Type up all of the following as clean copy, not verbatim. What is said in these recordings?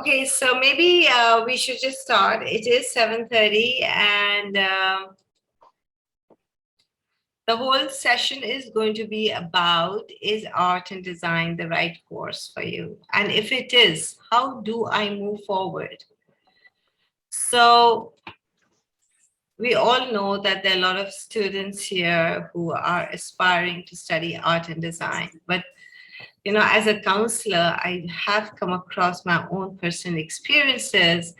Okay, so maybe we should just start. It is 7:30 and the whole session is going to be about, is art and design the right course for you? And if it is, how do I move forward? So we all know that there are a lot of students here who are aspiring to study art and design. But, you know, as a counselor, I have come across my own personal experiences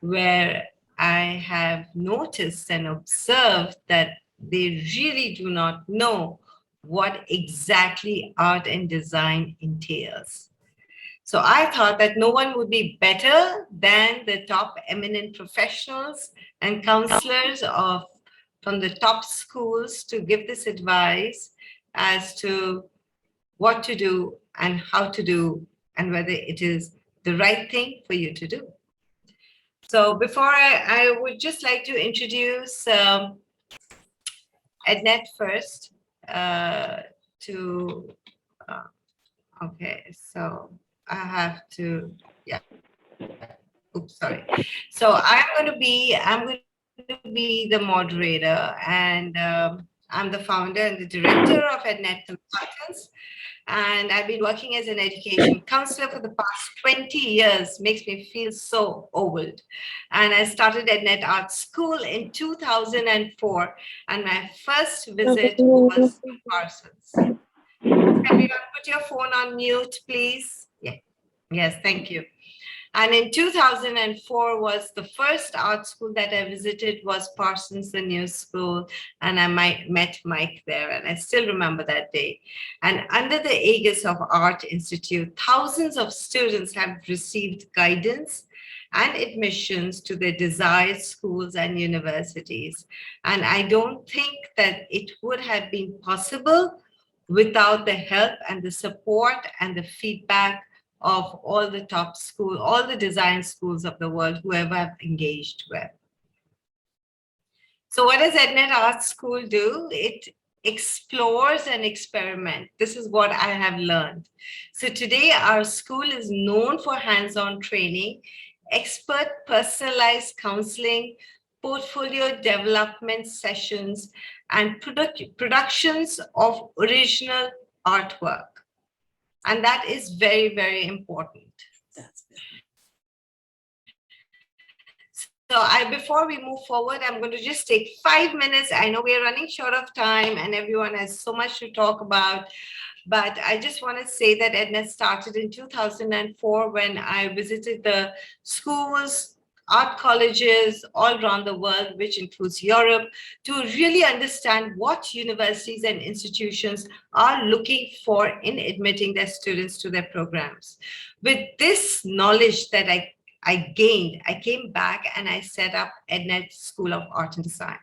where I have noticed and observed that they really do not know what exactly art and design entails. So I thought that no one would be better than the top eminent professionals and counselors from the top schools to give this advice as to what to do and how to do and whether it is the right thing for you to do. So before I would just like to introduce Ednet first okay, so I have to, yeah. Oops, sorry. So I'm going to be the moderator, and I'm the founder and the director of Ednet Consultants. And I've been working as an education counselor for the past 20 years. Makes me feel so old. And I started at Net Art School in 2004, and my first visit was to Parsons. Everyone, put your phone on mute, please. Yeah. Yes, thank you. And in 2004 was the first art school that I visited was Parsons, the new school. And I met Mike there, and I still remember that day. And under the aegis of Art Institute, thousands of students have received guidance and admissions to their desired schools and universities. And I don't think that it would have been possible without the help and the support and the feedback of all the top schools, all the design schools of the world, whoever I've engaged with. So what does Ednet Art School do? It explores and experiments. This is what I have learned. So today our school is known for hands-on training, expert personalized counseling, portfolio development sessions, and productions of original artwork. And that is very, very important. So before we move forward, I'm going to just take 5 minutes. I know we are running short of time and everyone has so much to talk about, but I just want to say that Ednet started in 2004 when I visited the schools, art colleges all around the world, which includes Europe, to really understand what universities and institutions are looking for in admitting their students to their programs. With this knowledge that I gained, I came back and I set up Ednet School of Art and Design.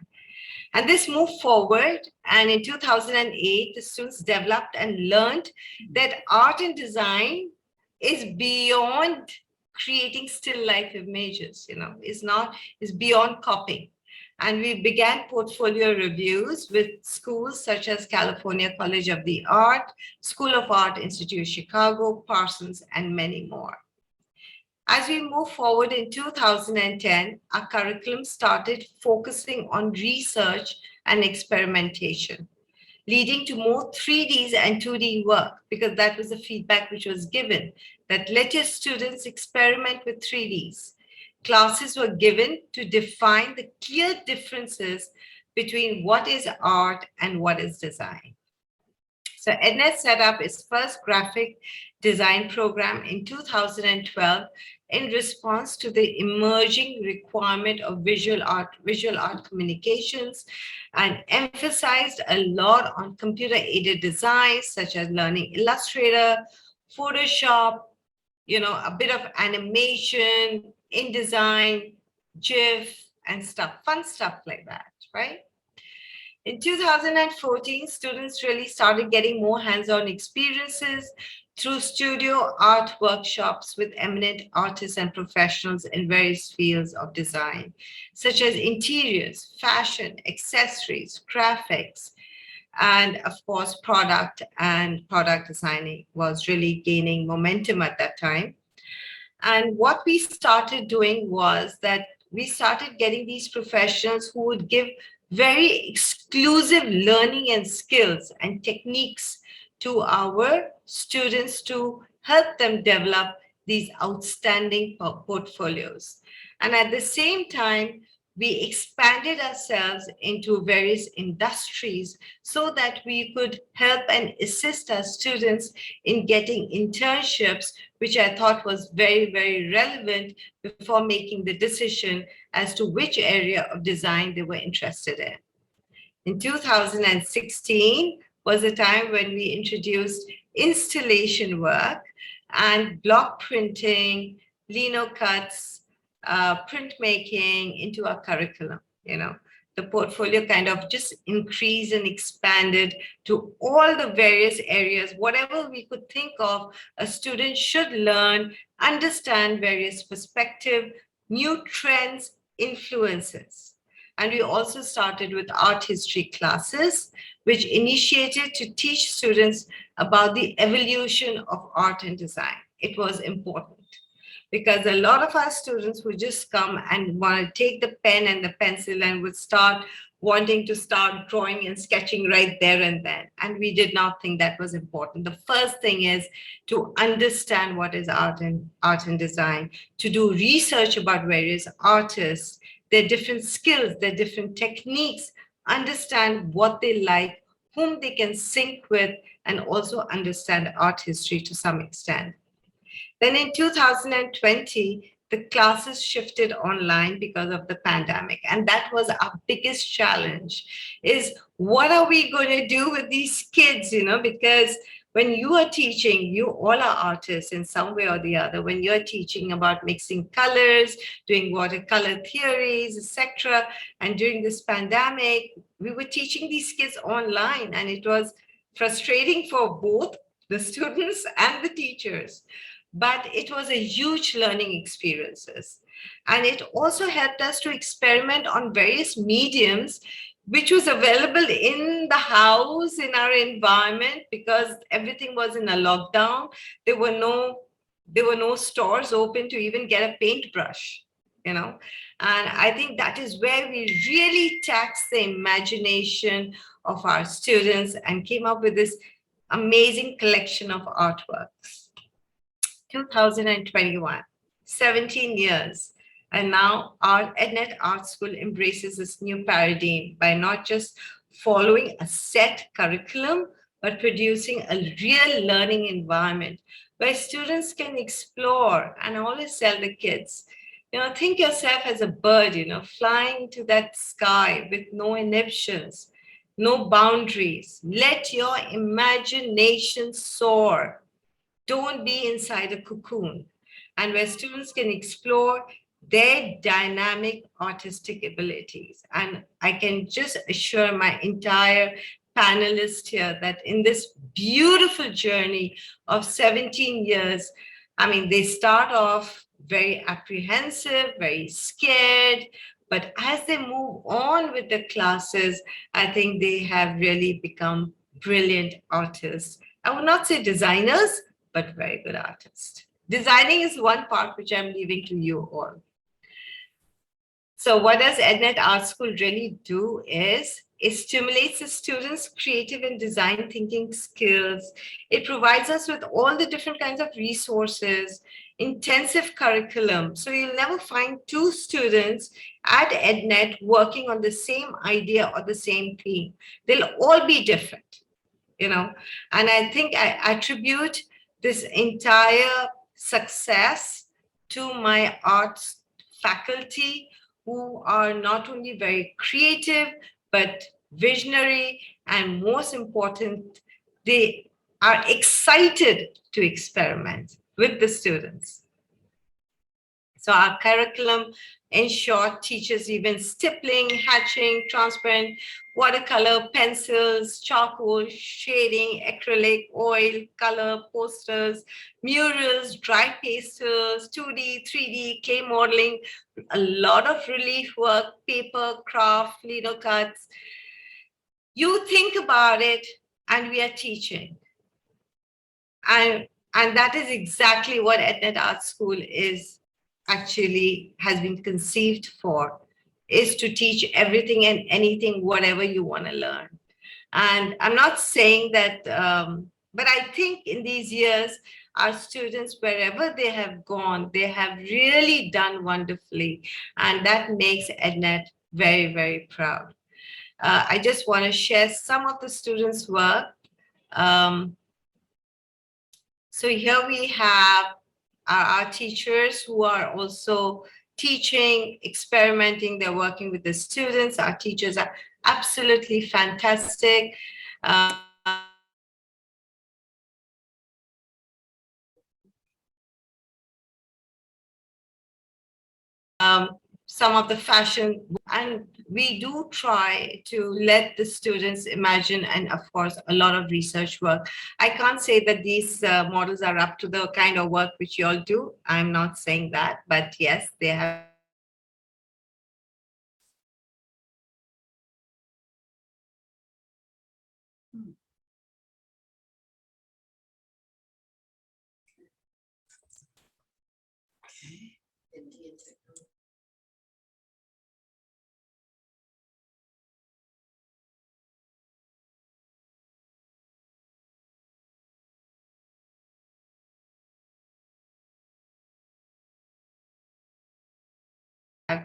And this moved forward, and in 2008, the students developed and learned that art and design is beyond creating still life images, you know, it's beyond copying. And we began portfolio reviews with schools such as California College of the Art, School of Art Institute Chicago, Parsons, and many more. As we move forward in 2010, our curriculum started focusing on research and experimentation, leading to more 3Ds and 2D work, because that was the feedback which was given, that let your students experiment with 3Ds. Classes were given to define the clear differences between what is art and what is design. So Ednet set up its first graphic design program in 2012 in response to the emerging requirement of visual art communications, and emphasized a lot on computer-aided designs such as learning Illustrator, Photoshop, you know, a bit of animation, InDesign, GIF, and stuff, fun stuff like that, right? In 2014, students really started getting more hands-on experiences through studio art workshops with eminent artists and professionals in various fields of design, such as interiors, fashion, accessories, graphics, and of course, product designing was really gaining momentum at that time. And what we started doing was that we started getting these professionals who would give very exclusive learning and skills and techniques to our students to help them develop these outstanding portfolios. And at the same time, we expanded ourselves into various industries so that we could help and assist our students in getting internships, which I thought was very, very relevant before making the decision as to which area of design they were interested in. In 2016 was a time when we introduced installation work and block printing, lino cuts, printmaking into our curriculum. The portfolio kind of just increased and expanded to all the various areas, whatever we could think of, a student should learn, understand various perspective, new trends, influences. And we also started with art history classes, which initiated to teach students about the evolution of art and design. It was important because a lot of our students would just come and want to take the pen and the pencil and would start wanting to start drawing and sketching right there and then. And we did not think that was important. The first thing is to understand what is art and design, to do research about various artists, their different skills, their different techniques, understand what they like, whom they can sync with, and also understand art history to some extent. Then in 2020, the classes shifted online because of the pandemic. And that was our biggest challenge is what are we going to do with these kids, because when you are teaching, you all are artists in some way or the other. When you're teaching about mixing colors, doing watercolor theories, etc., and during this pandemic, we were teaching these kids online, and it was frustrating for both the students and the teachers. But it was a huge learning experiences. And it also helped us to experiment on various mediums, which was available in the house, in our environment, because everything was in a lockdown. There were no stores open to even get a paintbrush, And I think that is where we really taxed the imagination of our students and came up with this amazing collection of artworks. 2021, 17 years. And now our EdNet Art School embraces this new paradigm by not just following a set curriculum, but producing a real learning environment where students can explore. And I always tell the kids, think yourself as a bird, flying to that sky with no inhibitions, no boundaries. Let your imagination soar. Don't be inside a cocoon, and where students can explore their dynamic artistic abilities. And I can just assure my entire panelists here that in this beautiful journey of 17 years, they start off very apprehensive, very scared, but as they move on with the classes, I think they have really become brilliant artists. I would not say designers, but very good artists. Designing is one part which I'm leaving to you all. So what does EdNet Art School really do is it stimulates the students' creative and design thinking skills. It provides us with all the different kinds of resources, intensive curriculum. So you'll never find two students at EdNet working on the same idea or the same theme. They'll all be different, And I think I attribute this entire success to my arts faculty, who are not only very creative, but visionary, and most important, they are excited to experiment with the students. So our curriculum, in short, teaches even stippling, hatching, transparent, watercolor, pencils, charcoal, shading, acrylic, oil, color, posters, murals, dry pastels, 2D, 3D, clay modeling, a lot of relief work, paper, craft, lino cuts. You think about it, and we are teaching. And And that is exactly what EdNet Art School is actually has been conceived for, is to teach everything and anything, whatever you want to learn. And I'm not saying that, but I think in these years, our students, wherever they have gone, they have really done wonderfully. And that makes EdNet very, very proud. I just want to share some of the students' work. Um, so here we have our teachers who are also teaching, experimenting, they're working with the students. Our teachers are absolutely fantastic. Some of the fashion, and we do try to let the students imagine, and of course a lot of research work. I can't say that these models are up to the kind of work which you all do. I'm not saying that, but yes, they have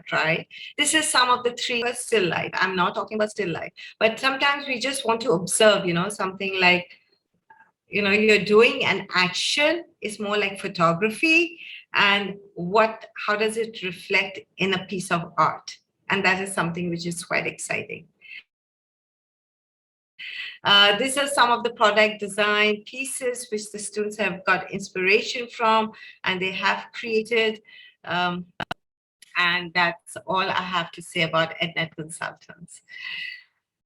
tried. This is some of the three still life. I'm not talking about still life, but sometimes we just want to observe, something like, you're doing an action is more like photography, and how does it reflect in a piece of art? And that is something which is quite exciting. These are some of the product design pieces which the students have got inspiration from and they have created. And that's all I have to say about EdNet Consultants.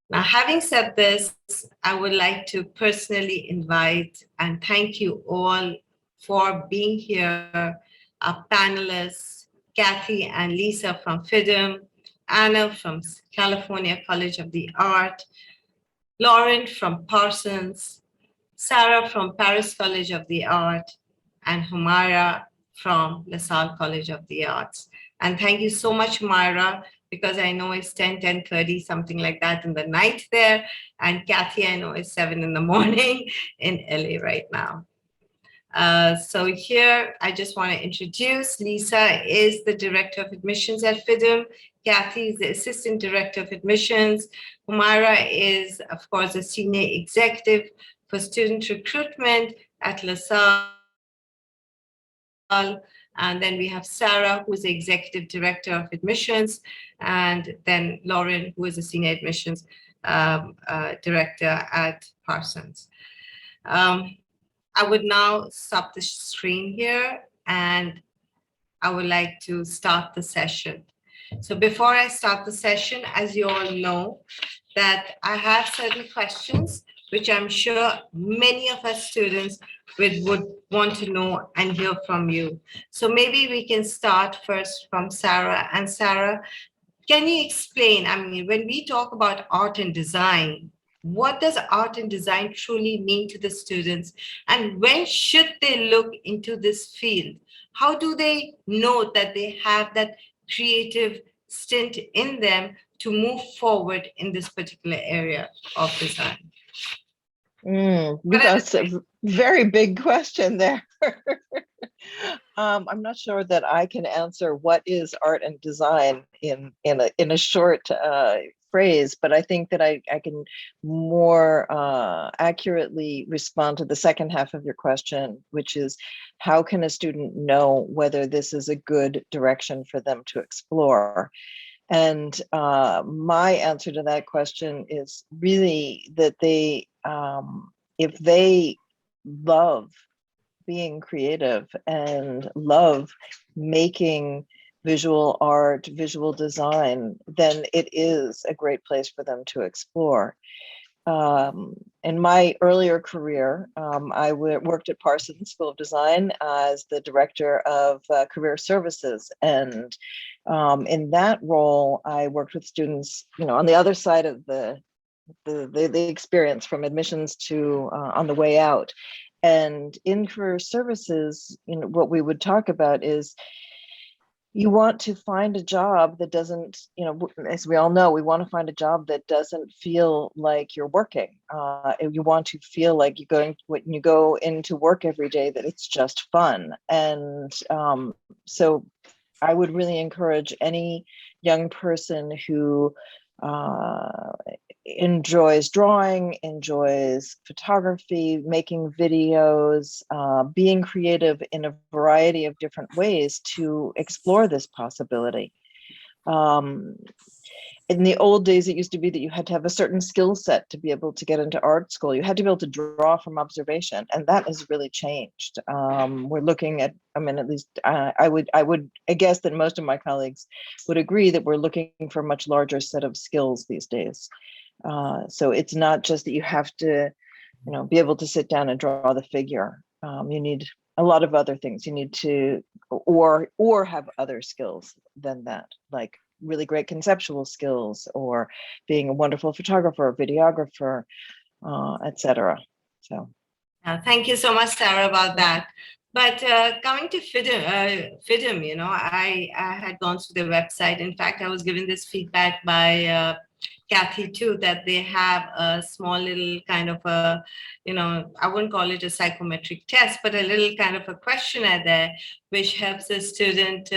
Now, having said this, I would like to personally invite and thank you all for being here, our panelists, Kathy and Lisa from FIDM, Anna from California College of the Art, Lauren from Parsons, Sarah from Paris College of the Art, and Humaira from Lasalle College of the Arts. And thank you so much, Humaira, because I know it's 10:30, something like that in the night there. And Kathy, I know it's 7 in the morning in LA right now. So here, I just want to introduce Lisa is the Director of Admissions at FIDM. Kathy is the Assistant Director of Admissions. Humaira is, of course, a Senior Executive for Student Recruitment at LaSalle. And then we have Sarah, who is the Executive Director of Admissions, and then Lauren, who is a Senior Admissions Director at Parsons. I would now stop the screen here and I would like to start the session. So before I start the session, as you all know, that I have certain questions, which I'm sure many of us students would want to know and hear from you. So maybe we can start first from Sarah. And Sarah, can you explain, I mean, when we talk about art and design, what does art and design truly mean to the students? And when should they look into this field? How do they know that they have that creative stint in them to move forward in this particular area of design? That's a very big question there. I'm not sure that I can answer what is art and design in a short phrase, but I think that I can more accurately respond to the second half of your question, which is how can a student know whether this is a good direction for them to explore? And my answer to that question is really that they, if they love being creative and love making visual art, visual design, then it is a great place for them to explore. In my earlier career, I worked at Parsons School of Design as the director of career services. And in that role, I worked with students, on the other side of the experience from admissions to on the way out. And in career services, what we would talk about is you want to find a job that doesn't, as we all know, we want to find a job that doesn't feel like you're working. You want to feel like when you go into work every day, that it's just fun. And so I would really encourage any young person who enjoys drawing, enjoys photography, making videos, being creative in a variety of different ways to explore this possibility. In the old days, it used to be that you had to have a certain skill set to be able to get into art school. You had to be able to draw from observation, and that has really changed. We're looking at, at least I would guess that most of my colleagues would agree that we're looking for a much larger set of skills these days. So it's not just that you have to, be able to sit down and draw the figure. You need a lot of other things. You need to, or have other skills than that, like really great conceptual skills, or being a wonderful photographer, videographer, etc. So, thank you so much, Sarah, about that. But coming to FIDM, I had gone to the website. In fact, I was given this feedback by Kathy too, that they have a small little kind of a, I wouldn't call it a psychometric test, but a little kind of a questionnaire there, which helps the student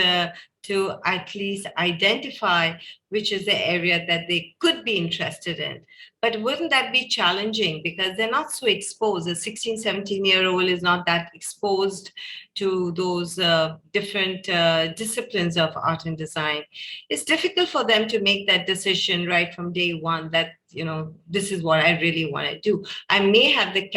to at least identify which is the area that they could be interested in. But wouldn't that be challenging, because they're not so exposed? A 16, 17-year-old is not that exposed to those different disciplines of art and design. It's difficult for them to make that decision right from day one that, this is what I really want to do. I may have the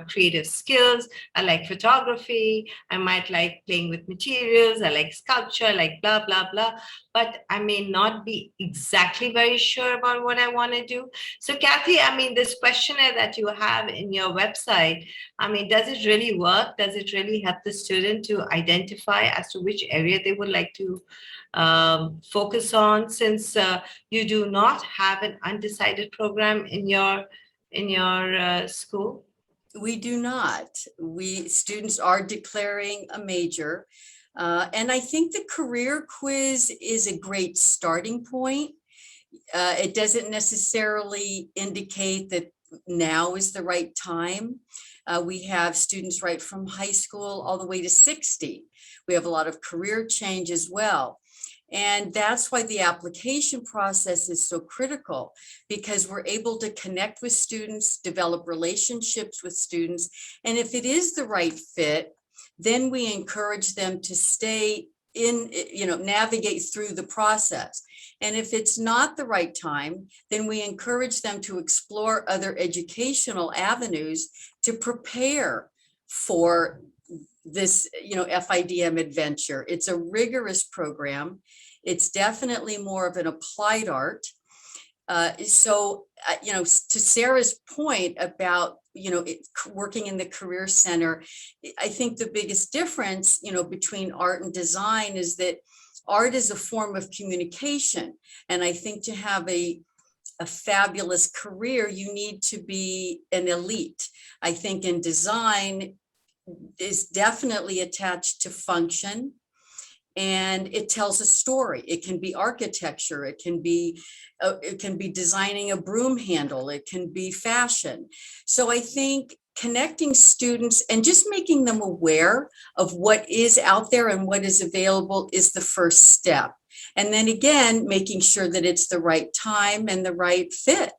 creative skills. I like photography. I might like playing with materials. I like sculpture, I like blah, blah, blah. But I may not be exactly very sure about what I want to do. So Kathy, this questionnaire that you have in your website, does it really work? Does it really help the student to identify as to which area they would like to focus on, since you do not have an undecided program in your school? We do not. Students are declaring a major. And I think the career quiz is a great starting point. It doesn't necessarily indicate that now is the right time. We have students right from high school all the way to 60. We have a lot of career change as well. And that's why the application process is so critical, because we're able to connect with students, develop relationships with students. And if it is the right fit, then we encourage them to stay in, navigate through the process. And if it's not the right time, then we encourage them to explore other educational avenues to prepare for this, FIDM adventure. It's a rigorous program. It's definitely more of an applied art. So, to Sarah's point about, working in the Career Center, I think the biggest difference, between art and design is that art is a form of communication. And I think to have a fabulous career, you need to be an elite. I think in design is definitely attached to function, and it tells a story. It can be architecture, it can be designing a broom handle, it can be fashion. So I think connecting students and just making them aware of what is out there and what is available is the first step. And then again, making sure that it's the right time and the right fit.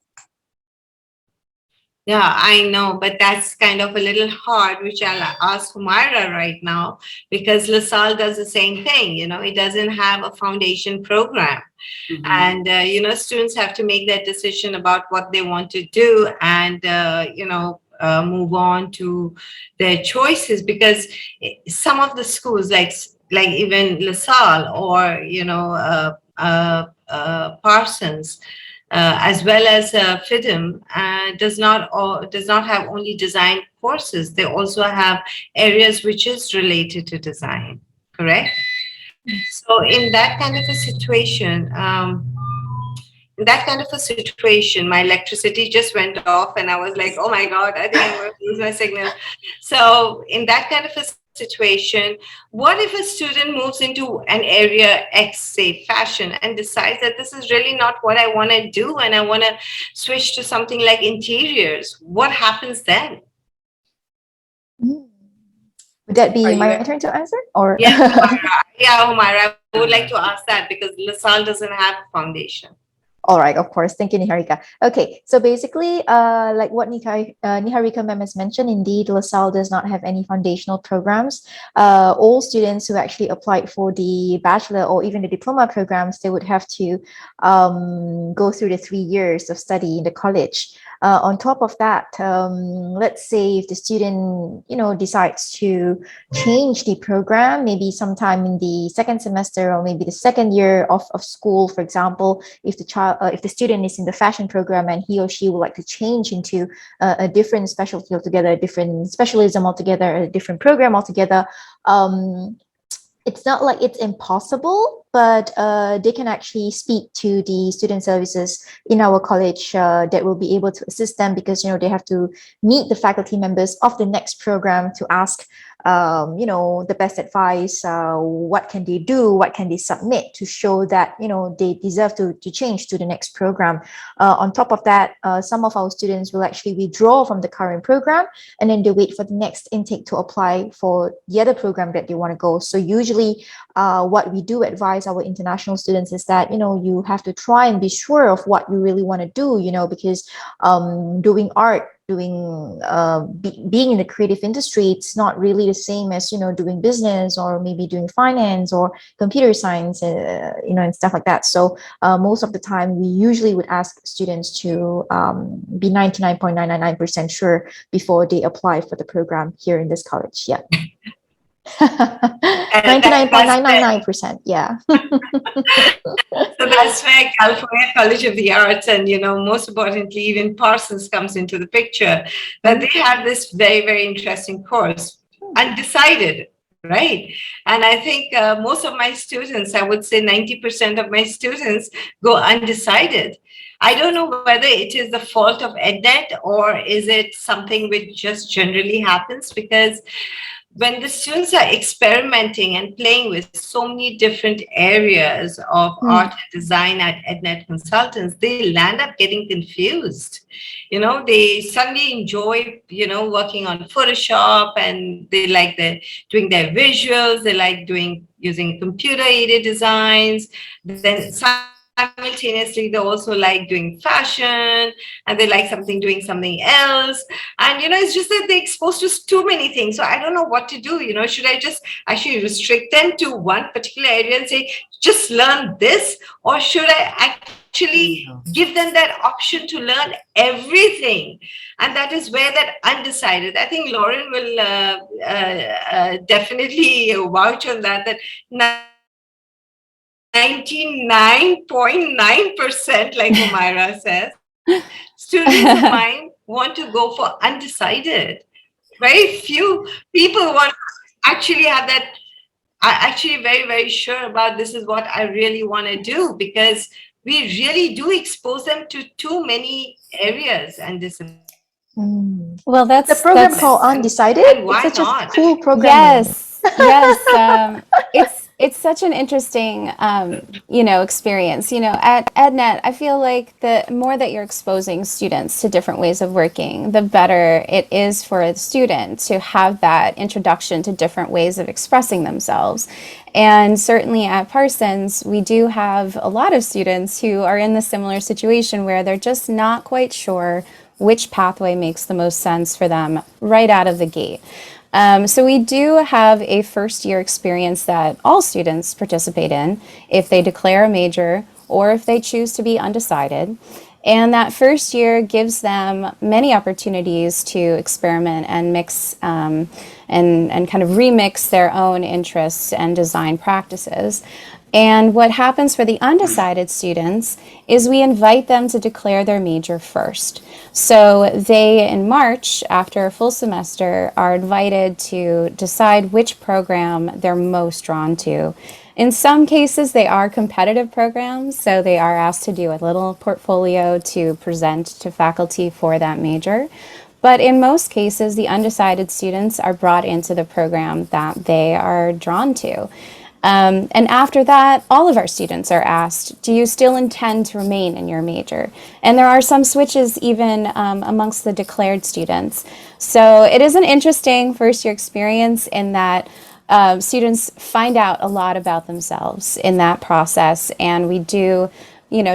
Yeah, I know, but that's kind of a little hard, which I'll ask Humaira right now, because LaSalle does the same thing. It doesn't have a foundation program. Mm-hmm. And, students have to make that decision about what they want to do and, move on to their choices, because some of the schools, like even LaSalle or, Parsons, as well as FIDM, does not have only design courses. They also have areas which is related to design, correct? So in that kind of a situation, that kind of a situation, my electricity just went off and I was like, oh my God, I think I'm going to lose my signal. So in that kind of a situation, what if a student moves into an area X, say fashion, and decides that this is really not what I want to do and I want to switch to something like interiors? What happens then? Would that be Are my you- turn to answer? Or Yeah, Humaira. Yeah, Humaira, I would like to ask that because LaSalle doesn't have a foundation. All right, of course. Thank you, Niharika. Okay, so basically, like what Niharika ma'am has mentioned, indeed, LaSalle does not have any foundational programs. All students who actually applied for the bachelor or even the diploma programs, they would have to go through the 3 years of study in the college. On top of that, let's say if the student, decides to change the program, maybe sometime in the second semester or maybe the second year of school, for example, if the student is in the fashion program and he or she would like to change into a different specialty altogether, a different specialism altogether, a different program altogether, it's not like it's impossible, but they can actually speak to the student services in our college that will be able to assist them, because they have to meet the faculty members of the next program to ask the best advice. What can they do, what can they submit to show that they deserve to change to the next program. On top of that, some of our students will actually withdraw from the current program and then they wait for the next intake to apply for the other program that they want to go. So usually what we do advise our international students is that you have to try and be sure of what you really want to do, because doing art, being in the creative industry, it's not really the same as doing business or maybe doing finance or computer science, and stuff like that. So most of the time we usually would ask students to be 99.999% sure before they apply for the program here in this college. Yeah. 99.999%. Yeah. So that's where California College of the Arts and, most importantly, even Parsons comes into the picture, that they have this very, very interesting course, Undecided, right? And I think most of my students, I would say 90% of my students go undecided. I don't know whether it is the fault of EdNet or is it something which just generally happens, because when the students are experimenting and playing with so many different areas of art and design at EdNet Consultants, they land up getting confused. They suddenly enjoy, working on Photoshop, and they like doing their visuals. They like using computer-aided designs. Then simultaneously, they also like doing fashion, and they like doing something else. And, it's just that they're exposed to too many things. So I don't know what to do. Should I just actually restrict them to one particular area and say, just learn this? Or should I actually give them that option to learn everything? And that is where that undecided, I think Lauren will definitely vouch on that 99.9%, like Humaira says, students of mine want to go for undecided. Very few people want to actually have that, are actually very, very sure about this is what I really want to do, because we really do expose them to too many areas and disciplines. Well, that's the program that's, called Undecided. And why It's such a not? cool program. yes, it's such an interesting experience. At EdNet, I feel like the more that you're exposing students to different ways of working, the better it is for the student to have that introduction to different ways of expressing themselves. And certainly at Parsons, we do have a lot of students who are in the similar situation where they're just not quite sure which pathway makes the most sense for them right out of the gate. So we do have a first year experience that all students participate in if they declare a major or if they choose to be undecided. And that first year gives them many opportunities to experiment and mix and kind of remix their own interests and design practices. And what happens for the undecided students is we invite them to declare their major first. So they, in March, after a full semester, are invited to decide which program they're most drawn to. In some cases, they are competitive programs, so they are asked to do a little portfolio to present to faculty for that major. But in most cases, the undecided students are brought into the program that they are drawn to. And after that, all of our students are asked, do you still intend to remain in your major? And there are some switches even amongst the declared students. So it is an interesting first year experience in that students find out a lot about themselves in that process. And we do,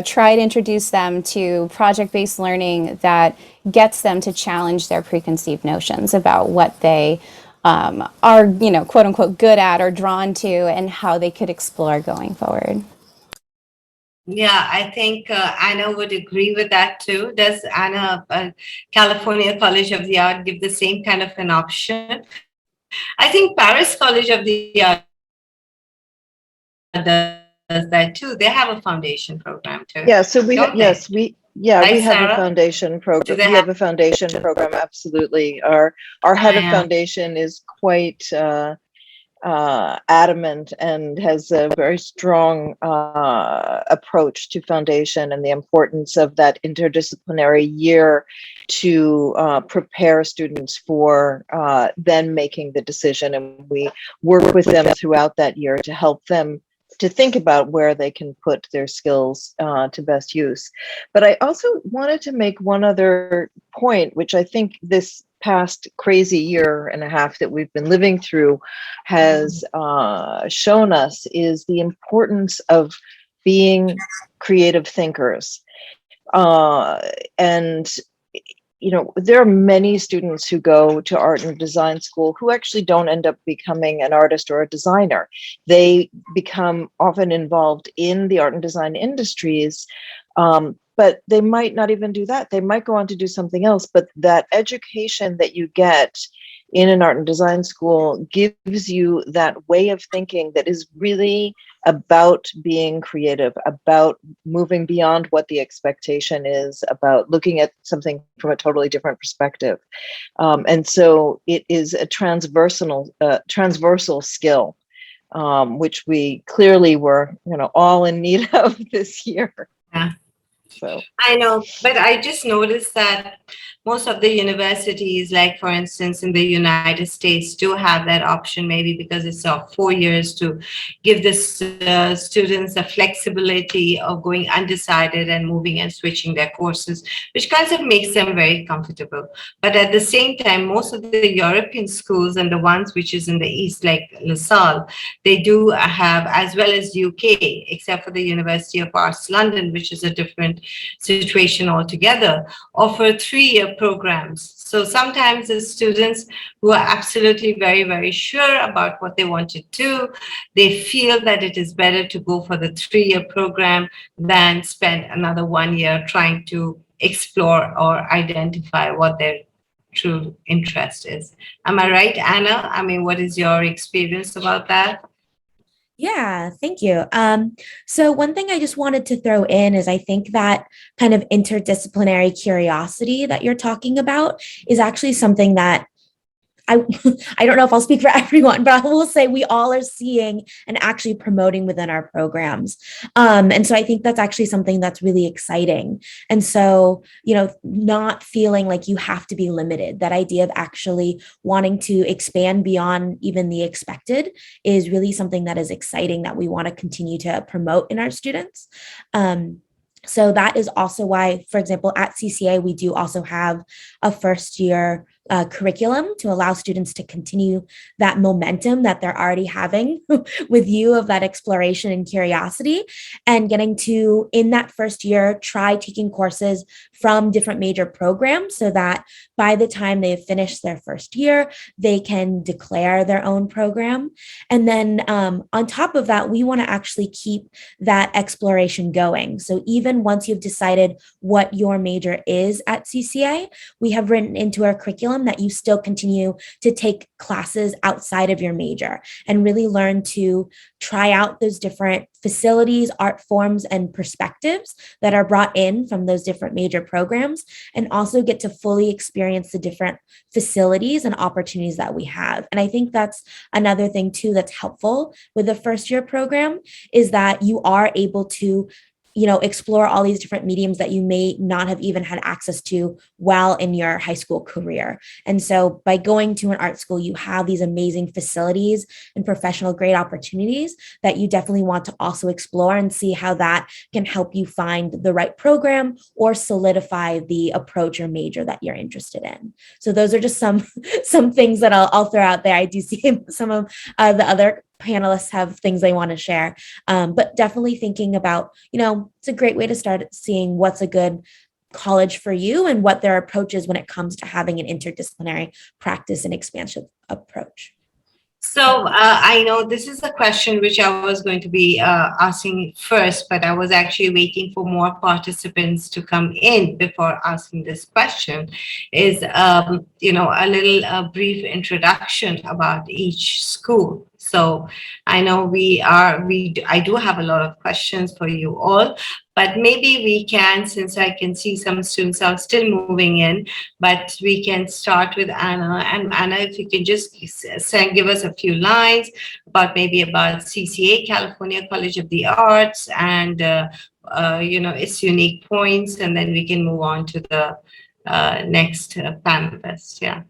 try to introduce them to project-based learning that gets them to challenge their preconceived notions about what they are, quote unquote, good at or drawn to and how they could explore going forward. Yeah, I think Anna would agree with that too. Does Anna, California College of the Art, give the same kind of an option? I think Paris College of the Art does that too. They have a foundation program too. Yeah, so we, don't yes, they? we Right, have a Sarah? foundation program. they We have a foundation program, absolutely. Our head of Yeah. foundation is quite adamant and has a very strong approach to foundation and the importance of that interdisciplinary year to prepare students for then making the decision. And we work with them throughout that year to help them to think about where they can put their skills to best use. But I also wanted to make one other point, which I think this past crazy year and a half that we've been living through has shown us, is the importance of being creative thinkers. And there are many students who go to art and design school who actually don't end up becoming an artist or a designer. They become often involved in the art and design industries, but they might not even do that. They might go on to do something else, but that education that you get in an art and design school gives you that way of thinking that is really about being creative, about moving beyond what the expectation is, about looking at something from a totally different perspective. And so it is a transversal skill, which we clearly were, all in need of this year. Yeah. So I know, but I just noticed that most of the universities, like for instance, in the United States, do have that option, maybe because it's 4 years, to give the students the flexibility of going undecided and moving and switching their courses, which kind of makes them very comfortable. But at the same time, most of the European schools and the ones which is in the East, like Lasalle, they do have, as well as UK, except for the University of Arts London, which is a different situation altogether, offer 3-year programs. So sometimes the students who are absolutely very, very sure about what they want to do, they feel that it is better to go for the 3-year program than spend another 1 year trying to explore or identify what their true interest is. Am I right, Anna? I mean, what is your experience about that? Yeah, thank you. So one thing I just wanted to throw in is I think that kind of interdisciplinary curiosity that you're talking about is actually something that I don't know if I'll speak for everyone, but I will say we all are seeing and actually promoting within our programs. And so I think that's actually something that's really exciting. And so, not feeling like you have to be limited, that idea of actually wanting to expand beyond even the expected is really something that is exciting that we want to continue to promote in our students. So that is also why, for example, at CCA, we do also have a first year curriculum to allow students to continue that momentum that they're already having with you of that exploration and curiosity, and getting to, in that first year, try taking courses from different major programs so that by the time they've finished their first year, they can declare their own program. And then on top of that, we want to actually keep that exploration going. So even once you've decided what your major is at CCA, we have written into our curriculum curriculum, that you still continue to take classes outside of your major and really learn to try out those different facilities, art forms, and perspectives that are brought in from those different major programs, and also get to fully experience the different facilities and opportunities that we have. And I think that's another thing too that's helpful with the first year program, is that you are able to explore all these different mediums that you may not have even had access to while in your high school career. And so by going to an art school, you have these amazing facilities and professional grade opportunities that you definitely want to also explore and see how that can help you find the right program or solidify the approach or major that you're interested in. So those are just some things that I'll throw out there. I do see some of the other panelists have things they want to share, but definitely thinking about, it's a great way to start seeing what's a good college for you and what their approach is when it comes to having an interdisciplinary practice and expansive approach. So I know this is a question which I was going to be asking first, but I was actually waiting for more participants to come in before asking this question. Is a little brief introduction about each school. So I know I do have a lot of questions for you all, but maybe we can, since I can see some students are still moving in, but we can start with Anna. And Anna, if you can just give us a few lines about CCA, California College of the Arts, and its unique points, and then we can move on to the next panelist. Yeah.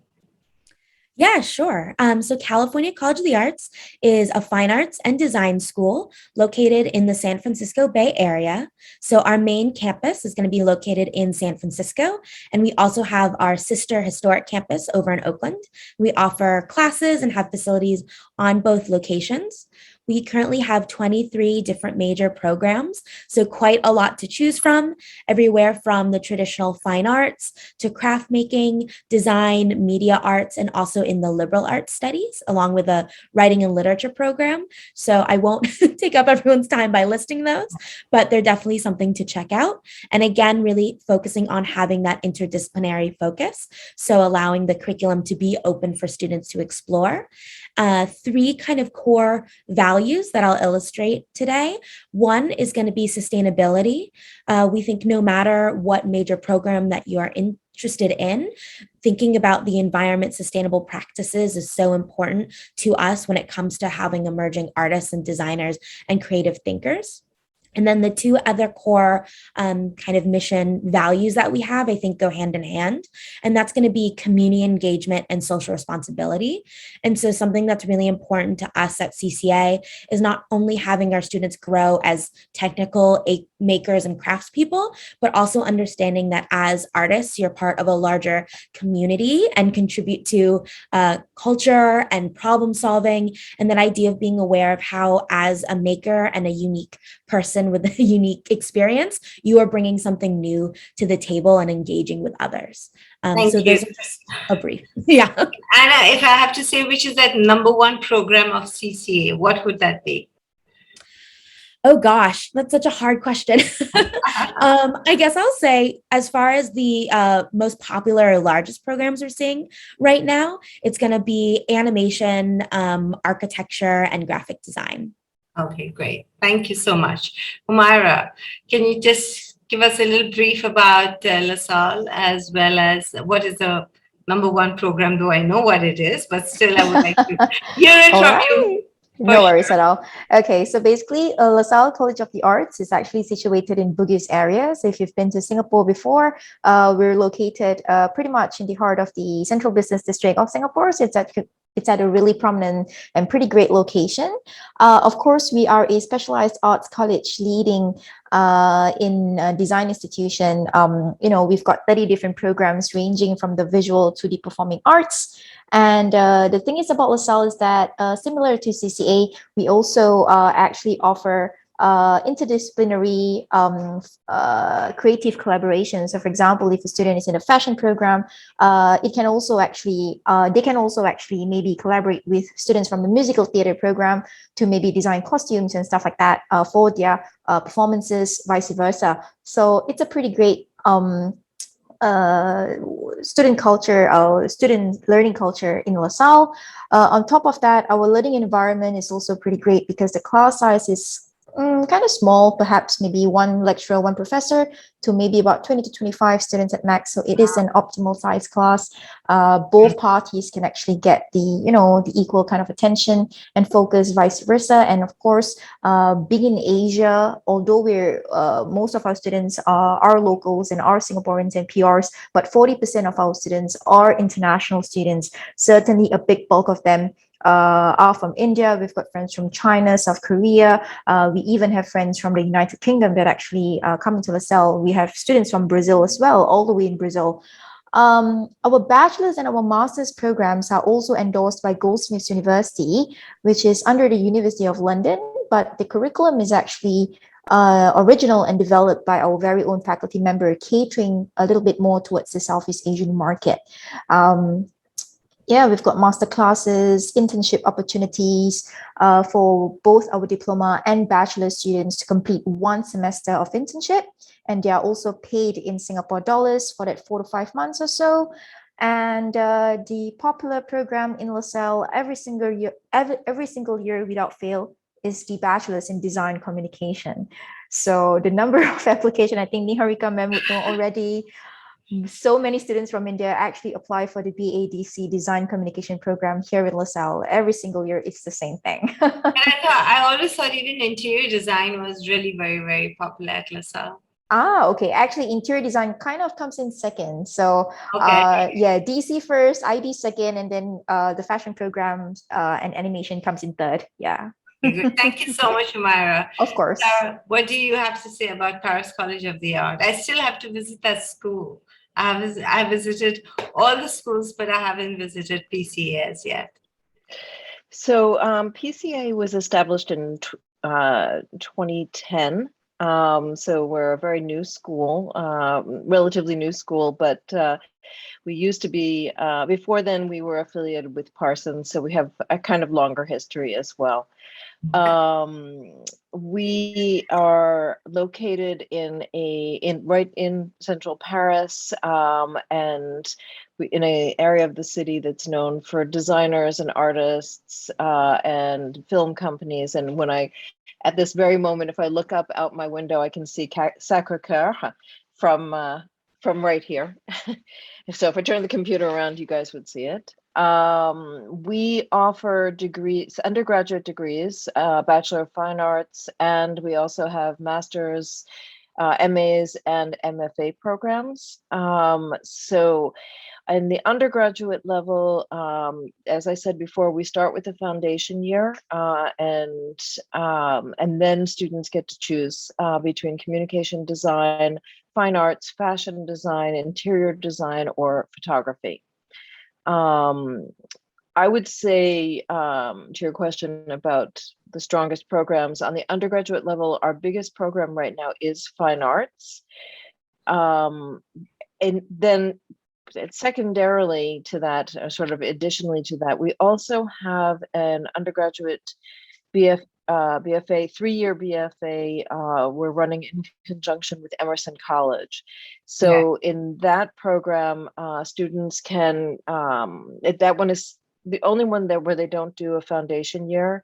Yeah, sure. So California College of the Arts is a fine arts and design school located in the San Francisco Bay Area. So our main campus is going to be located in San Francisco, and we also have our sister historic campus over in Oakland. We offer classes and have facilities on both locations. We currently have 23 different major programs, so quite a lot to choose from, everywhere from the traditional fine arts to craft making, design, media arts, and also in the liberal arts studies, along with a writing and literature program. So I won't take up everyone's time by listing those, but they're definitely something to check out. And again, really focusing on having that interdisciplinary focus, so allowing the curriculum to be open for students to explore. Three kind of core values that I'll illustrate today. One is going to be sustainability. We think no matter what major program that you are interested in, thinking about the environment sustainable practices is so important to us when it comes to having emerging artists and designers and creative thinkers. And then the two other core kind of mission values that we have, I think, go hand in hand. And that's going to be community engagement and social responsibility. And so something that's really important to us at CCA is not only having our students grow as technical makers and craftspeople, but also understanding that as artists, you're part of a larger community and contribute to culture and problem solving. And that idea of being aware of how, as a maker and a unique person with a unique experience, you are bringing something new to the table and engaging with others. So those are just a brief. Yeah. Anna, if I have to say, which is that number one program of CCA, what would that be? Oh gosh, that's such a hard question. I guess I'll say, as far as the most popular or largest programs we're seeing right now, it's going to be animation, architecture, and graphic design. Okay, great. Thank you so much. Humaira, can you just give us a little brief about Lasalle, as well as what is the number one program, though I know what it is, but still I would like to hear it from you. No worries at all. Okay, so basically, Lasalle College of the Arts is actually situated in Bugis area. So if you've been to Singapore before, we're located pretty much in the heart of the central business district of Singapore. So it's at a really prominent and pretty great location. Of course, we are a specialized arts college leading in a design institution. We've got 30 different programs ranging from the visual to the performing arts. And the thing is about LaSalle is that similar to CCA, we also actually offer interdisciplinary creative collaboration. So for example, if a student is in a fashion program, they can also actually maybe collaborate with students from the musical theater program to maybe design costumes and stuff like that for their performances, vice versa. So it's a pretty great student culture, our student learning culture in LaSalle. On top of that, our learning environment is also pretty great because the class size is kind of small, perhaps maybe one lecturer, one professor, to maybe about 20 to 25 students at max. So it is an optimal size class. Both parties can actually get the equal kind of attention and focus, vice versa. And of course, being in Asia, although most of our students are locals and are Singaporeans and PRs, but 40% of our students are international students. Certainly a big bulk of them are from India. We've got friends from China, South Korea. We even have friends from the United Kingdom that actually come into LaSalle. We have students from Brazil as well, all the way in Brazil. Our bachelor's and our master's programs are also endorsed by Goldsmiths University, which is under the University of London, but the curriculum is actually original and developed by our very own faculty member, catering a little bit more towards the Southeast Asian market. We've got master classes, internship opportunities for both our diploma and bachelor students to complete one semester of internship. And they are also paid in Singapore dollars for that 4 to 5 months or so. And the popular program in LaSalle every single year without fail is the Bachelor's in Design Communication. So the number of application, I think Niharika ma'am would know already. So many students from India actually apply for the BADC Design Communication program here in LaSalle. Every single year, it's the same thing. And I always thought even interior design was really very, very popular at LaSalle. Okay. Actually, interior design kind of comes in second. So, Okay. DC first, IB second, and then the fashion programs and animation comes in third. Yeah. Good. Thank you so much, Humaira. Of course. Sarah, what do you have to say about Paris College of the Art? I still have to visit that school. I visited all the schools, but I haven't visited PCA yet. So PCA was established in 2010. So we're a very new school, relatively new school, but we used to be, before then we were affiliated with Parsons, so we have a kind of longer history as well. We are located right in central Paris, and in an area of the city that's known for designers and artists and film companies. And at this very moment, if I look up out my window, I can see Sacré-Cœur from right here. So if I turn the computer around, you guys would see it. We offer degrees, undergraduate degrees, Bachelor of Fine Arts, and we also have master's, MAs, and MFA programs. So in the undergraduate level, as I said before, we start with the foundation year, and then students get to choose between communication design, fine arts, fashion design, interior design, or photography. I would say, to your question about the strongest programs on the undergraduate level, our biggest program right now is fine arts. And then secondarily to that, or sort of additionally to that, we also have an undergraduate BFA, 3-year BFA, we're running in conjunction with Emerson College. So in that program, students can, that one is the only one where they don't do a foundation year,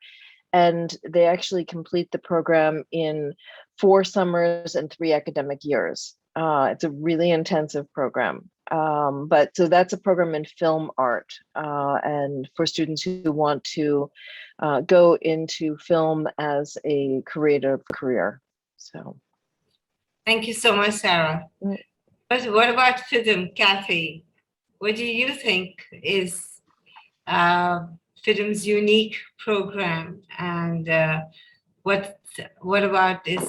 and they actually complete the program in 4 summers and 3 academic years. It's a really intensive program. But so that's a program in film art, and for students who want to go into film as a creative career. So thank you so much, Sarah. But what about FIDM, Kathy? What do you think is FIDM's unique program, and what about its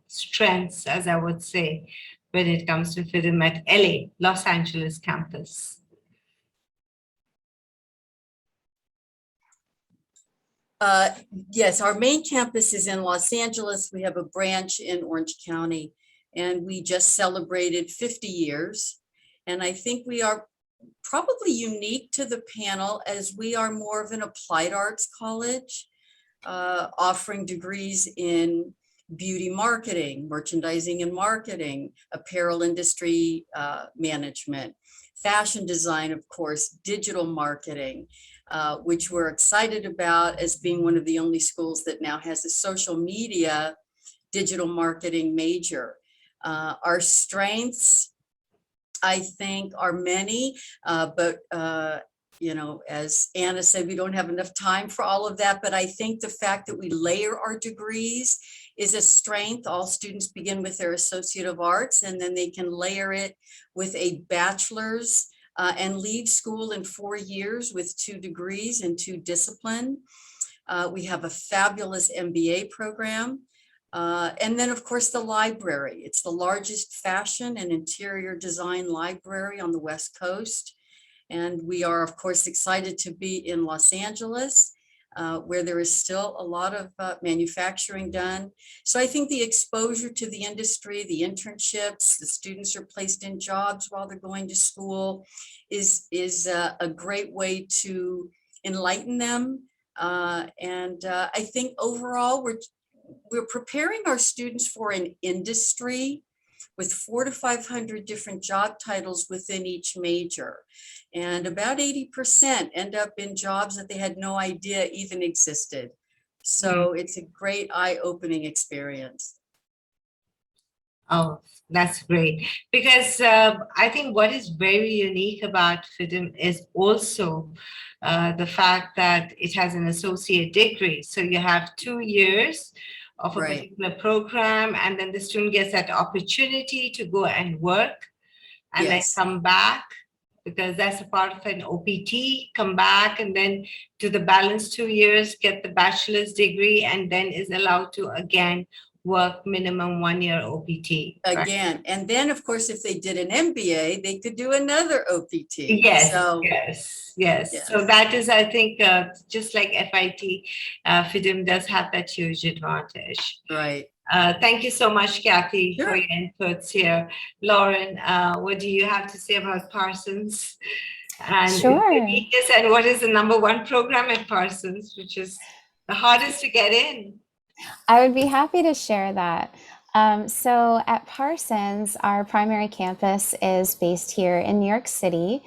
strengths, as I would say, when it comes to FIDM at LA, Los Angeles campus? Yes, our main campus is in Los Angeles. We have a branch in Orange County, and we just celebrated 50 years. And I think we are probably unique to the panel, as we are more of an applied arts college, offering degrees in beauty marketing, merchandising and marketing, apparel industry management, fashion design, of course, digital marketing, which we're excited about as being one of the only schools that now has a social media digital marketing major. Our strengths, I think, are many, but you know, as Anna said, we don't have enough time for all of that, but I think the fact that we layer our degrees is a strength. All students begin with their Associate of Arts, and then they can layer it with a bachelor's and leave school in 4 years with 2 degrees and 2 discipline. We have a fabulous MBA program. And then, of course, the library. It's the largest fashion and interior design library on the West Coast. And we are, of course, excited to be in Los Angeles, where there is still a lot of manufacturing done. So I think the exposure to the industry, the internships, the students are placed in jobs while they're going to school is a great way to enlighten them. And I think overall, we're preparing our students for an industry with 400 to 500 different job titles within each major. And about 80% end up in jobs that they had no idea even existed. So it's a great eye-opening experience. Oh, that's great. Because I think what is very unique about FIDM is also the fact that it has an associate degree. So you have 2 years of a Right. particular program, and then the student gets that opportunity to go and work and Yes. then come back, because that's a part of an OPT, come back and then do the balance 2 years, get the bachelor's degree, and then is allowed to again work minimum 1 year OPT. right? Again, and then of course, if they did an MBA, they could do another OPT. Yes, So, yes. Yes. So that is, I think, just like FIT, FIDM does have that huge advantage. right. Thank you so much, Kathy, Sure. for your inputs here. Lauren, what do you have to say about Parsons? And its Sure. uniqueness, and what is the #1 program at Parsons, which is the hardest to get in? I would be happy to share that. So at Parsons, our primary campus is based here in New York City.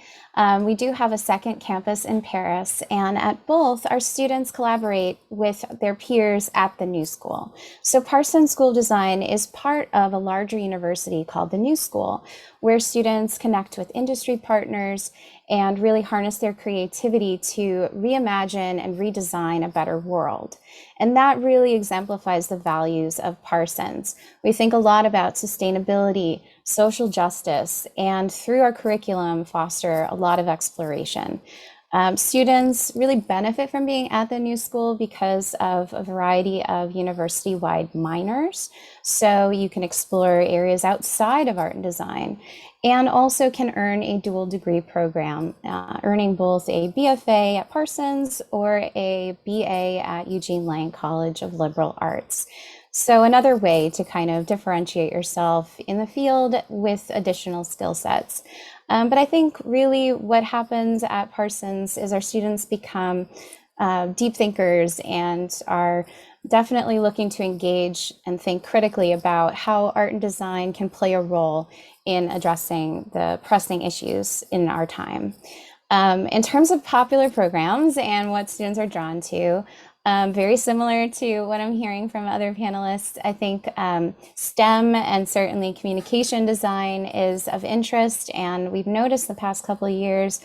We do have a second campus in Paris, and at both, our students collaborate with their peers at the New School. So Parsons School of Design is part of a larger university called the New School, where students connect with industry partners and really harness their creativity to reimagine and redesign a better world. And that really exemplifies the values of Parsons. We think a lot about sustainability, social justice, and through our curriculum, foster a lot of exploration. Students really benefit from being at the New School because of a variety of university-wide minors. So you can explore areas outside of art and design, and also can earn a dual degree program, earning both a BFA at Parsons or a BA at Eugene Lang College of Liberal Arts. So another way to kind of differentiate yourself in the field with additional skill sets. But I think really what happens at Parsons is our students become deep thinkers and are definitely looking to engage and think critically about how art and design can play a role in addressing the pressing issues in our time. In terms of popular programs and what students are drawn to, very similar to what I'm hearing from other panelists, I think STEM and certainly communication design is of interest. And we've noticed the past couple of years,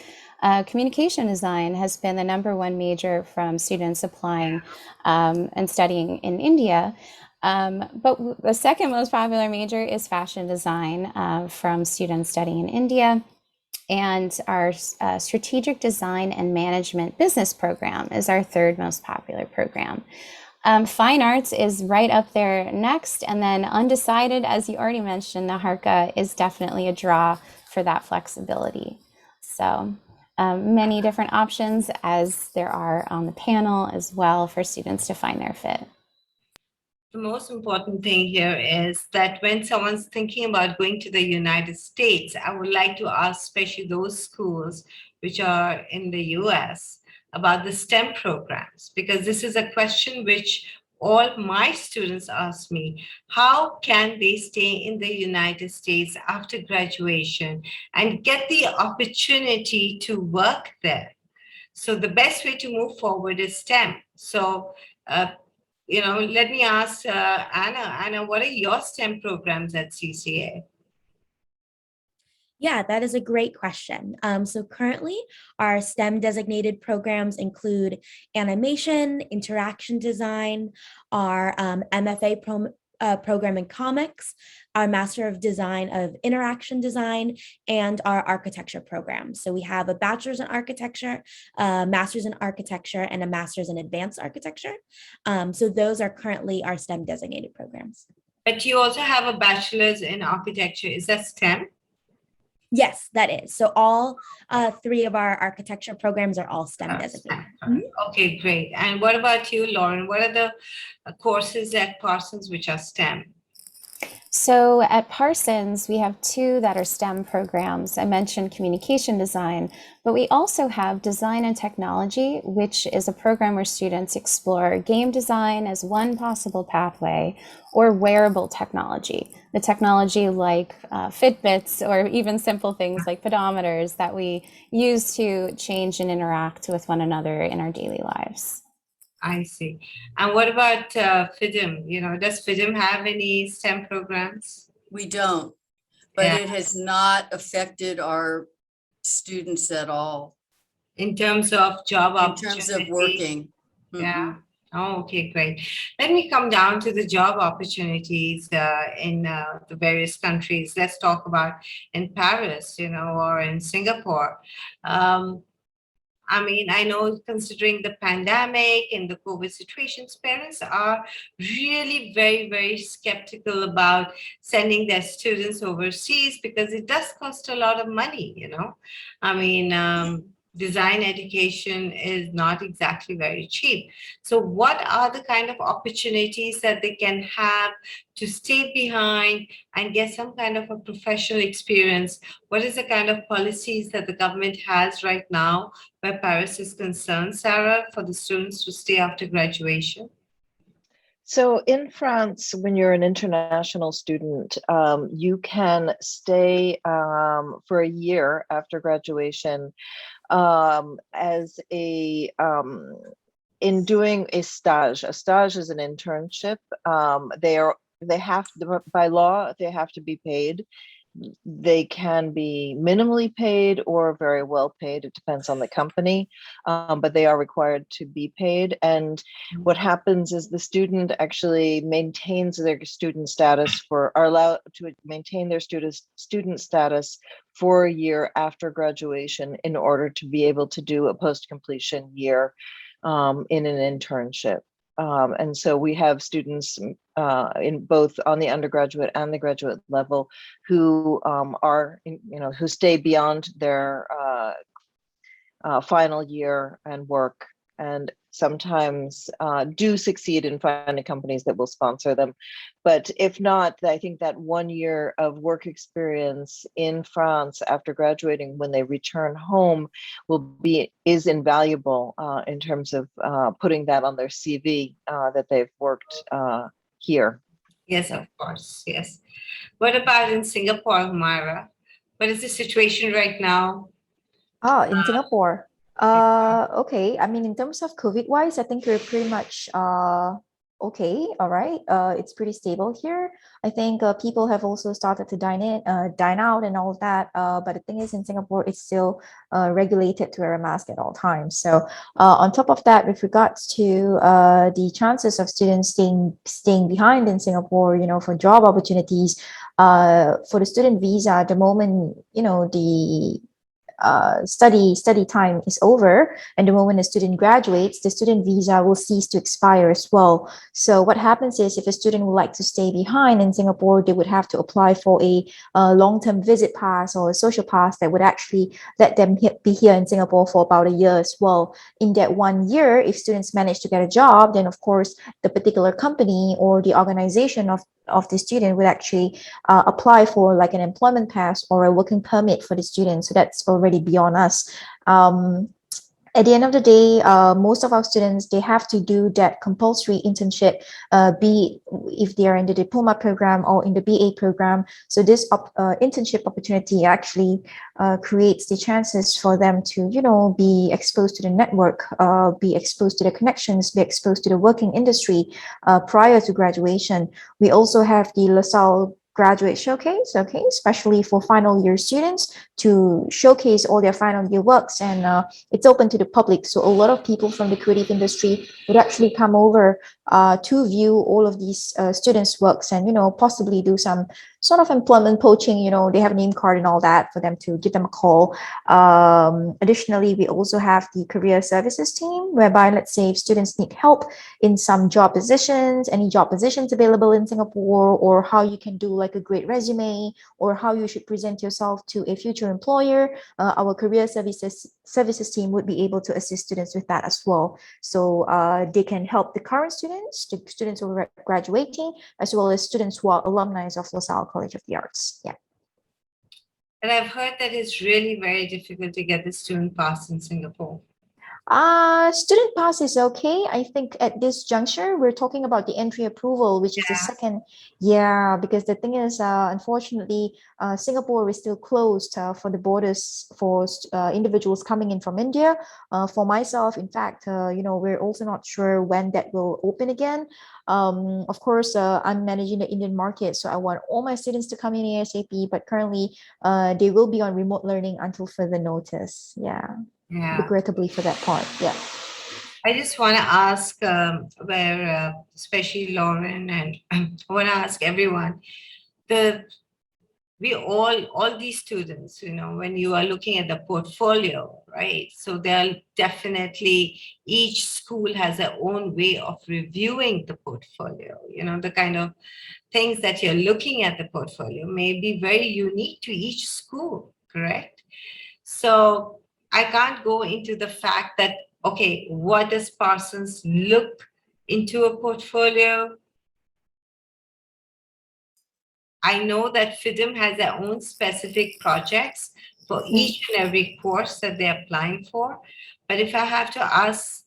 communication design has been the #1 major from students applying and studying in India. But the second most popular major is fashion design from students studying in India. And our strategic design and management business program is our third most popular program. Fine arts is right up there next. And then undecided, as you already mentioned, Niharika, is definitely a draw for that flexibility. So many different options as there are on the panel as well for students to find their fit. The most important thing here is that when someone's thinking about going to the United States, I would like to ask especially those schools which are in the US about the STEM programs, because this is a question which all my students ask me, how can they stay in the United States after graduation and get the opportunity to work there? So the best way to move forward is STEM. So, let me ask Anna. Anna, what are your STEM programs at CCA? Yeah, that is a great question. So currently, our STEM designated programs include animation, interaction design, our MFA program in comics, our Master of Design of Interaction Design, and our architecture program. So we have a bachelor's in architecture, a master's in architecture, and a master's in advanced architecture. So those are currently our STEM designated programs. But you also have a bachelor's in architecture. Is that STEM? Yes, that is. So all three of our architecture programs are all STEM designated. Okay, great. And what about you, Lauren? What are the courses at Parsons which are STEM? So at Parsons, we have two that are STEM programs. I mentioned communication design, but we also have design and technology, which is a program where students explore game design as one possible pathway, or wearable technology, the technology like Fitbits, or even simple things like pedometers that we use to change and interact with one another in our daily lives. I see. And what about FIDM? Does FIDM have any STEM programs? We don't, but Yeah. it has not affected our students at all In terms of job in opportunity? terms of working. Yeah. Oh, okay, great. Let me come down to the job opportunities in the various countries. Let's talk about in Paris, or in Singapore. I know considering the pandemic and the COVID situations, parents are really very, very skeptical about sending their students overseas because it does cost a lot of money, design education is not exactly very cheap. So what are the kind of opportunities that they can have to stay behind and get some kind of a professional experience? What is the kind of policies that the government has right now where Paris is concerned, Sarah, for the students to stay after graduation? So in France, when you're an international student, you can stay for a year after graduation as in doing a stage. A stage is an internship. They have to, by law, they have to be paid. They can be minimally paid or very well paid. It depends on the company, but they are required to be paid. And what happens is the student actually maintains their student status are allowed to maintain their student status for a year after graduation in order to be able to do a post-completion year in an internship. And so we have students in both on the undergraduate and the graduate level who who stay beyond their final year and work, and sometimes do succeed in finding companies that will sponsor them. But if not, I think that 1 year of work experience in France after graduating, when they return home, is invaluable in terms of putting that on their CV that they've worked here. Yes, of course. Yes. What about in Singapore, Humaira? What is the situation right now? In Singapore. Okay. In terms of COVID wise, I think we're pretty much okay. All right. It's pretty stable here. I think people have also started to dine out and all of that. But the thing is, in Singapore, it's still regulated to wear a mask at all times. So on top of that, with regards to the chances of students staying behind in Singapore, for job opportunities, for the student visa, at the moment, the study time is over, and the moment a student graduates, the student visa will cease to expire as well. So what happens is, if a student would like to stay behind in Singapore, they would have to apply for a long-term visit pass or a social pass that would actually let them be here in Singapore for about a year as well. In that 1 year, if students manage to get a job, then of course the particular company or the organization of the student would actually apply for like an employment pass or a working permit for the student. So that's already beyond us. at the end of the day, most of our students, they have to do that compulsory internship, be it if they are in the diploma program or in the BA program. So this internship opportunity actually creates the chances for them to, be exposed to the network, be exposed to the connections, be exposed to the working industry prior to graduation. We also have the LaSalle Graduate Showcase, okay, especially for final year students to showcase all their final year works, and it's open to the public. So a lot of people from the creative industry would actually come over to view all of these students' works, and possibly do some sort of employment poaching. They have a name card and all that for them to give them a call. Additionally, we also have the career services team, whereby, let's say, if students need help in some job positions, any job positions available in Singapore, or how you can do like a great resume, or how you should present yourself to a future employer, our career services team would be able to assist students with that as well. So they can help the current students, the students who are graduating, as well as students who are alumni of LaSalle College of the Arts. Yeah. And I've heard that it's really very difficult to get the student pass in Singapore. Student pass is okay. I think at this juncture, we're talking about the entry approval, which is the second. Yeah, because the thing is, unfortunately, Singapore is still closed for the borders for individuals coming in from India. For myself, in fact, we're also not sure when that will open again. Of course, I'm managing the Indian market, so I want all my students to come in ASAP, but currently, they will be on remote learning until further notice. Yeah. Regrettably for that part. Yeah. I just want to ask especially Lauren, and I want to ask everyone, all these students, when you are looking at the portfolio, right? So they'll definitely, each school has their own way of reviewing the portfolio. The kind of things that you're looking at the portfolio may be very unique to each school, correct? So I can't go into the fact that, okay, what does Parsons look into a portfolio? I know that FIDM has their own specific projects for each and every course that they're applying for. But if I have to ask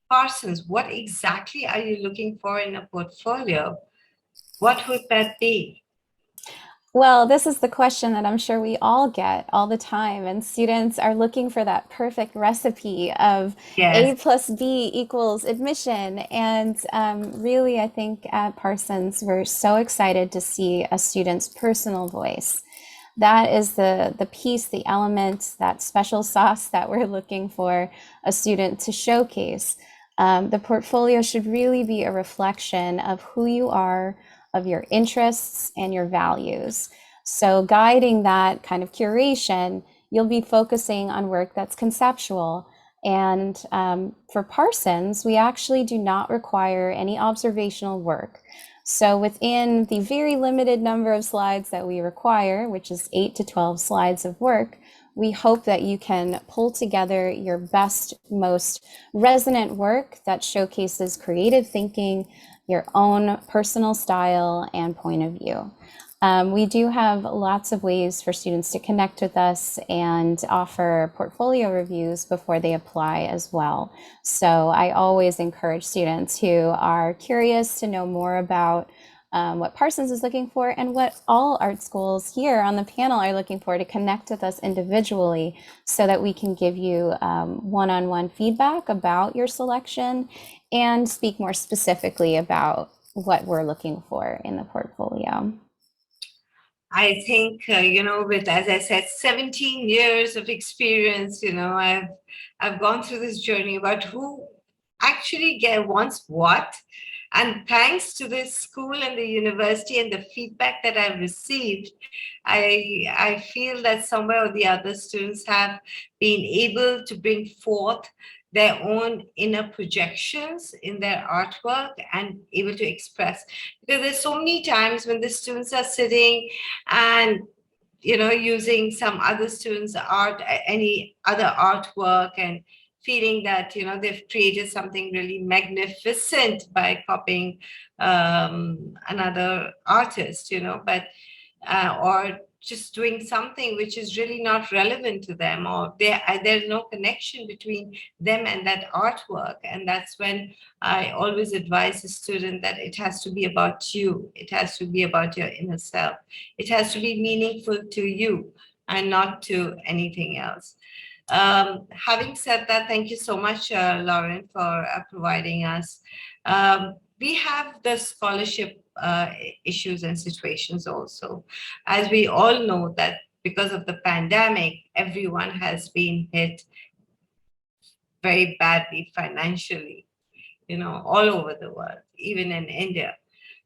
Parsons, what exactly are you looking for in a portfolio? What would that be? Well, this is the question that I'm sure we all get all the time, and students are looking for that perfect recipe of A plus B equals admission. And really, I think at Parsons, we're so excited to see a student's personal voice. That is the piece, the element, that special sauce that we're looking for a student to showcase. The portfolio should really be a reflection of who you are, of your interests and your values. So guiding that kind of curation, you'll be focusing on work that's conceptual. And for Parsons, we actually do not require any observational work. So within the very limited number of slides that we require, which is 8 to 12 slides of work, we hope that you can pull together your best, most resonant work that showcases creative thinking, your own personal style and point of view. We do have lots of ways for students to connect with us and offer portfolio reviews before they apply as well. So I always encourage students who are curious to know more about what Parsons is looking for and what all art schools here on the panel are looking for to connect with us individually so that we can give you one-on-one feedback about your selection and speak more specifically about what we're looking for in the portfolio. I think, with, as I said, 17 years of experience, I've gone through this journey about who actually wants what. And thanks to the school and the university and the feedback that I've received, I feel that somewhere or the other students have been able to bring forth their own inner projections in their artwork and able to express. Because there's so many times when the students are sitting and using some other students' art, any other artwork, and feeling that they've created something really magnificent by copying another artist, but or just doing something which is really not relevant to them, or there's no connection between them and that artwork. And that's when I always advise a student that it has to be about you. It has to be about your inner self. It has to be meaningful to you and not to anything else. Having said that, thank you so much, Lauren, for providing us. We have the scholarship issues and situations also. As we all know that because of the pandemic, everyone has been hit very badly financially, all over the world, even in India.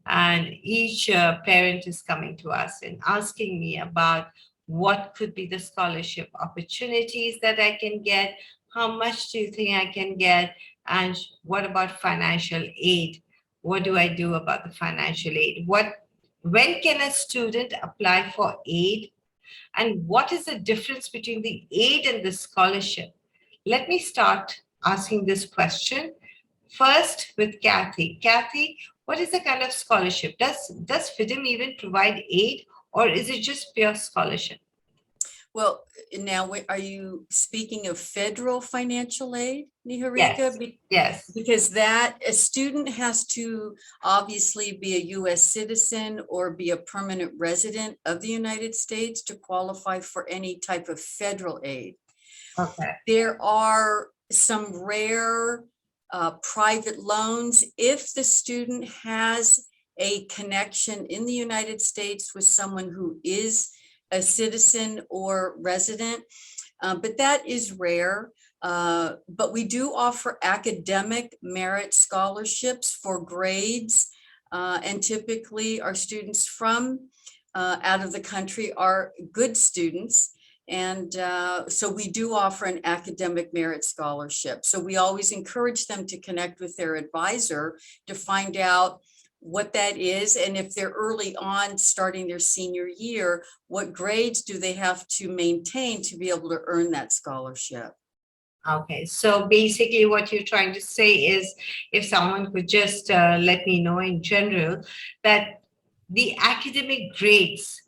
And each parent is coming to us and asking me about what could be the scholarship opportunities that I can get, how much do you think I can get, and what about financial aid? What do I do about the financial aid? When can a student apply for aid? And what is the difference between the aid and the scholarship? Let me start asking this question first with Kathy. Kathy, what is the kind of scholarship? Does FIDM even provide aid, or is it just pure scholarship? Well, now, are you speaking of federal financial aid, Niharika? Yes. Because that a student has to obviously be a U.S. citizen or be a permanent resident of the United States to qualify for any type of federal aid. Okay. There are some rare private loans if the student has a connection in the United States with someone who is a citizen or resident, but that is rare. But we do offer academic merit scholarships for grades, and typically our students from out of the country are good students. And so we do offer an academic merit scholarship. So we always encourage them to connect with their advisor to find out what that is. And if they're early on starting their senior year, what grades do they have to maintain to be able to earn that scholarship? Okay, so basically what you're trying to say is, if someone could just let me know in general that the academic grades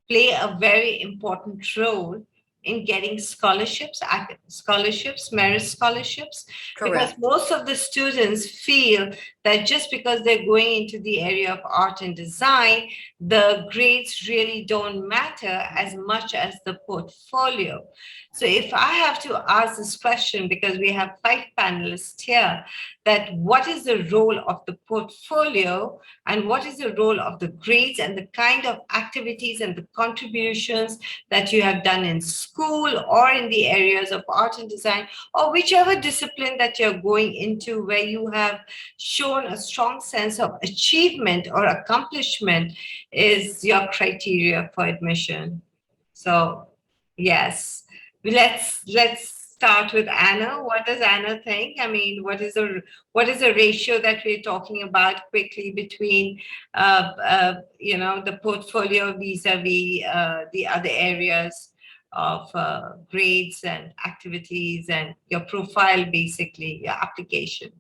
play a very important role in getting scholarships, merit scholarships, because Correct. most of the students feel that just because they're going into the area of art and design, the grades really don't matter as much as the portfolio. So if I have to ask this question, because we have 5 panelists here, that what is the role of the portfolio and what is the role of the grades and the kind of activities and the contributions that you have done in school or in the areas of art and design, or whichever discipline that you're going into where you have shown a strong sense of achievement or accomplishment, is your criteria for admission. So yes, let's start with Anna. What does Anna think? I mean, what is the ratio that we're talking about quickly between the portfolio vis-a-vis the other areas of grades and activities and your profile, basically your application?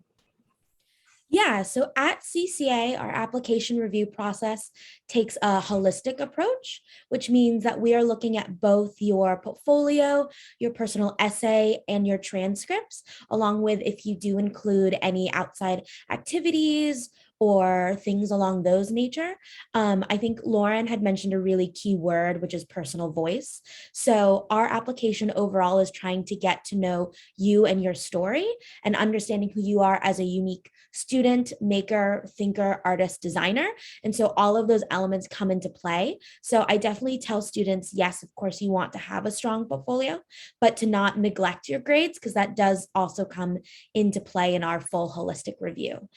Yeah, so at CCA, our application review process takes a holistic approach, which means that we are looking at both your portfolio, your personal essay, and your transcripts, along with if you do include any outside activities or things along those nature. I think Lauren had mentioned a really key word, which is personal voice. So our application overall is trying to get to know you and your story and understanding who you are as a unique student, maker, thinker, artist, designer. And so all of those elements come into play. So I definitely tell students, yes, of course, you want to have a strong portfolio, but to not neglect your grades, because that does also come into play in our full holistic review.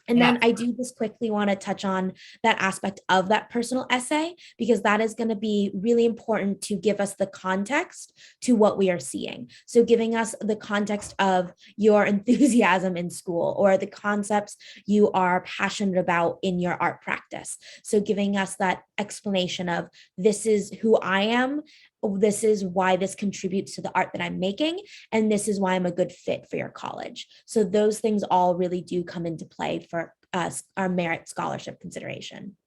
And then I do just quickly want to touch on that aspect of that personal essay, because that is going to be really important to give us the context to what we are seeing. So giving us the context of your enthusiasm in school or the concepts you are passionate about in your art practice. So giving us that explanation of this is who I am, this is why this contributes to the art that I'm making, and this is why I'm a good fit for your college. So those things all really do come into play for us, our merit scholarship consideration.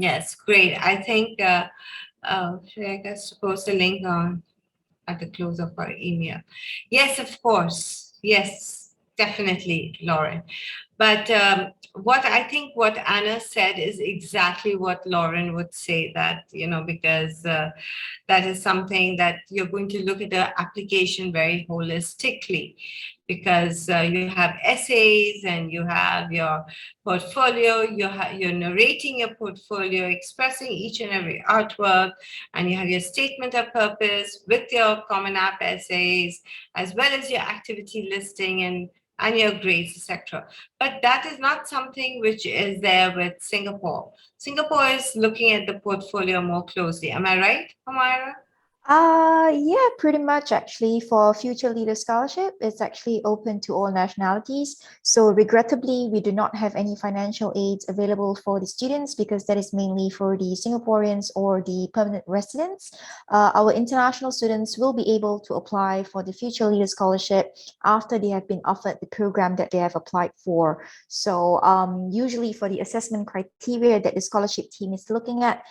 Yes, great. I think should I guess post a link on at the close of our email? Yes, of course. Yes, definitely, Lauren. But what I think what Anna said is exactly what Lauren would say, that, because that is something that you're going to look at the application very holistically, because you have essays and you have your portfolio, you're narrating your portfolio, expressing each and every artwork, and you have your statement of purpose with your Common App essays, as well as your activity listing and your grades, etc. But that is not something which is there with Singapore. Singapore is looking at the portfolio more closely. Am I right, Amira? Yeah, pretty much actually. For Future Leader Scholarship, it's actually open to all nationalities. So regrettably, we do not have any financial aids available for the students because that is mainly for the Singaporeans or the permanent residents. Our international students will be able to apply for the Future Leader Scholarship after they have been offered the program that they have applied for. So usually for the assessment criteria that the scholarship team is looking at,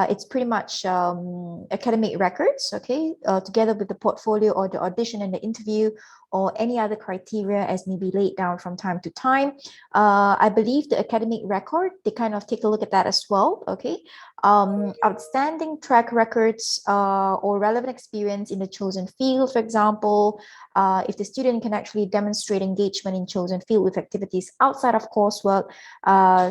it's pretty much academic records, okay, together with the portfolio or the audition and the interview or any other criteria as may be laid down from time to time. I believe the academic record, they kind of take a look at that as well, okay. Outstanding track records or relevant experience in the chosen field, for example, if the student can actually demonstrate engagement in chosen field with activities outside of coursework,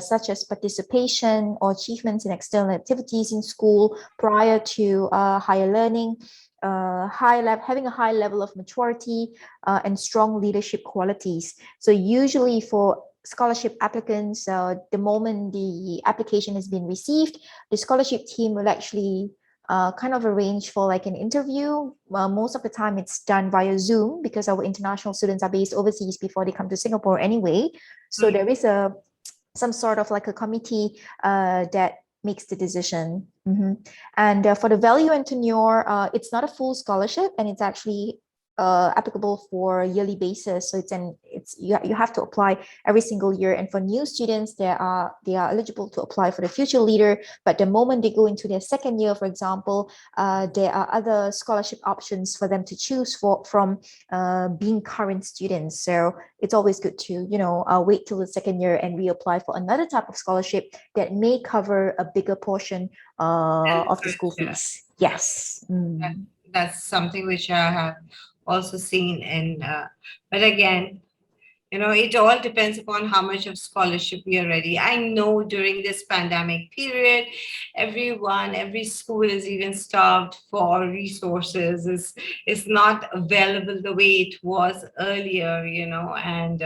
such as participation or achievements in external activities in school prior to higher learning, having a high level of maturity and strong leadership qualities. So usually for scholarship applicants, the moment the application has been received, the scholarship team will actually kind of arrange for like an interview. Most of the time it's done via Zoom because our international students are based overseas before they come to Singapore anyway. So there is some sort of like a committee that makes the decision. And for the value and tenure, it's not a full scholarship and it's actually applicable for a yearly basis. So you have to apply every single year. And for new students, they are eligible to apply for the Future Leader. But the moment they go into their second year, for example, there are other scholarship options for them to choose from being current students. So it's always good to wait till the second year and reapply for another type of scholarship that may cover a bigger portion of the school fees. Yes. That's something which I have also seen. And but again, it all depends upon how much of scholarship we are ready. I know during this pandemic period, every school is even starved for resources. Is not available the way it was earlier, and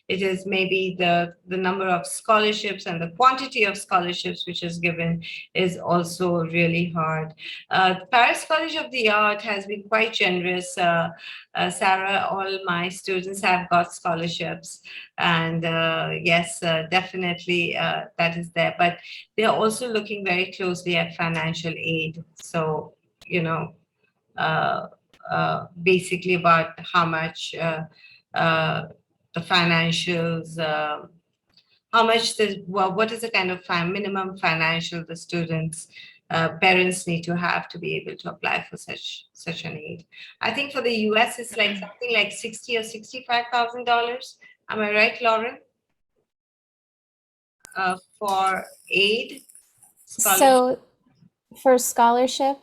it is maybe the number of scholarships and the quantity of scholarships which is given is also really hard. Paris College of the Art has been quite generous. Sarah, all my students have got scholarships, and yes, definitely that is there. But they're also looking very closely at financial aid. So, basically about how much the financials, how much what is the kind of minimum financial the students parents need to have to be able to apply for such an aid. I think for the US it's like something like $60,000 or $65,000. Am I right, Lauren? For aid, scholarship. So for scholarship,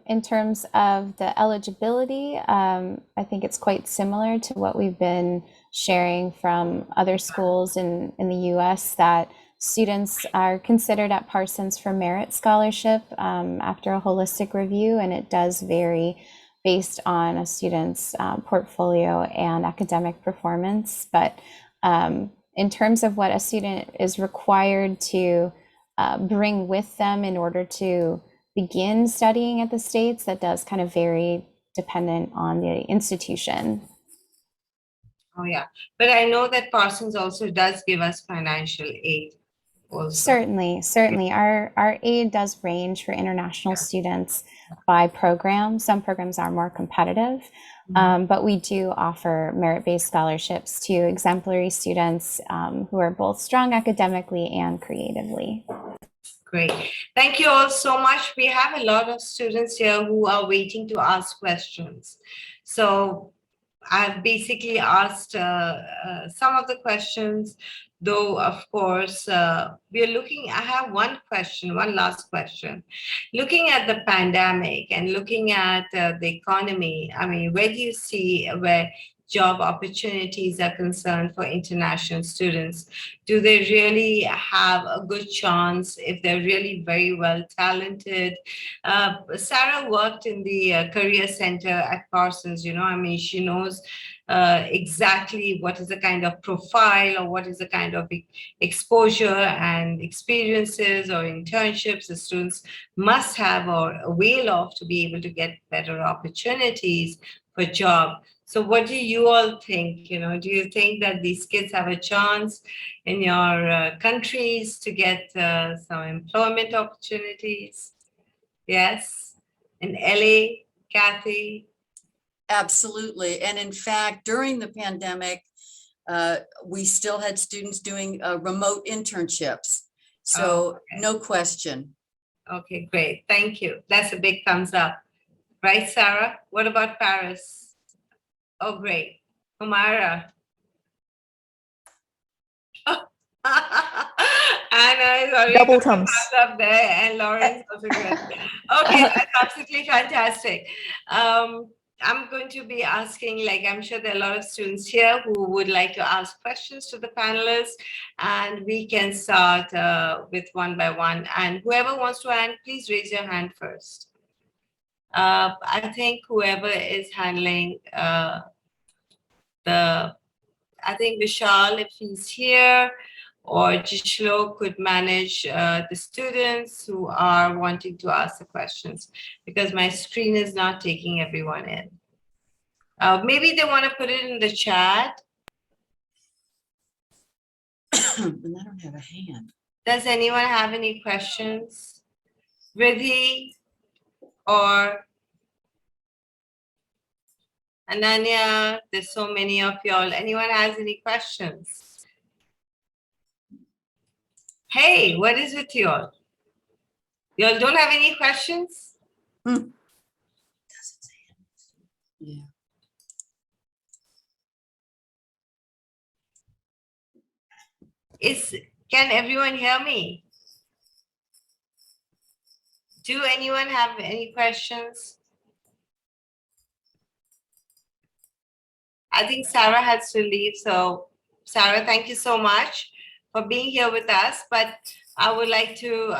in terms of the eligibility, I think it's quite similar to what we've been sharing from other schools in the US, that students are considered at Parsons for merit scholarship after a holistic review, and it does vary based on a student's portfolio and academic performance. But in terms of what a student is required to bring with them in order to begin studying at the States, that does kind of vary dependent on the institution. Oh yeah, but I know that Parsons also does give us financial aid. Also. Certainly. Our aid does range for international students by program. Some programs are more competitive, but we do offer merit-based scholarships to exemplary students who are both strong academically and creatively. Great. Thank you all so much. We have a lot of students here who are waiting to ask questions. So I've basically asked some of the questions, though, of course, we're looking, I have one question, one last question. Looking at the pandemic and looking at the economy, I mean, where do you see where job opportunities are concerned for international students? Do they really have a good chance if they're really very well talented? Sarah worked in the Career Center at Parsons, I mean, she knows exactly what is the kind of profile or what is the kind of exposure and experiences or internships the students must have or avail of to be able to get better opportunities for job. So what do you all think? Do you think that these kids have a chance in your countries to get some employment opportunities? Yes. In LA, Kathy? Absolutely. And in fact, during the pandemic, we still had students doing remote internships. So no question. Okay, great. Thank you. That's a big thumbs up. Right, Sarah? What about Paris? Oh, great. Humara. Oh. Anna is already Double got her thumbs. hand up there, and Lauren's also good. Okay, that's absolutely fantastic. I'm going to be asking, like, I'm sure there are a lot of students here who would like to ask questions to the panelists, and we can start with one by one. And whoever wants to hand, please raise your hand first. I think whoever is handling I think Vishal, if he's here, or Jishlo could manage the students who are wanting to ask the questions, because my screen is not taking everyone in. Maybe they want to put it in the chat. And I don't have a hand. Does anyone have any questions? Riddhi or Ananya, there's so many of y'all. Anyone has any questions? Hey, what is with y'all? Y'all don't have any questions? Doesn't say it. Yeah. Can everyone hear me? Do anyone have any questions? I think Sarah has to leave. So Sarah, thank you so much for being here with us. But I would like to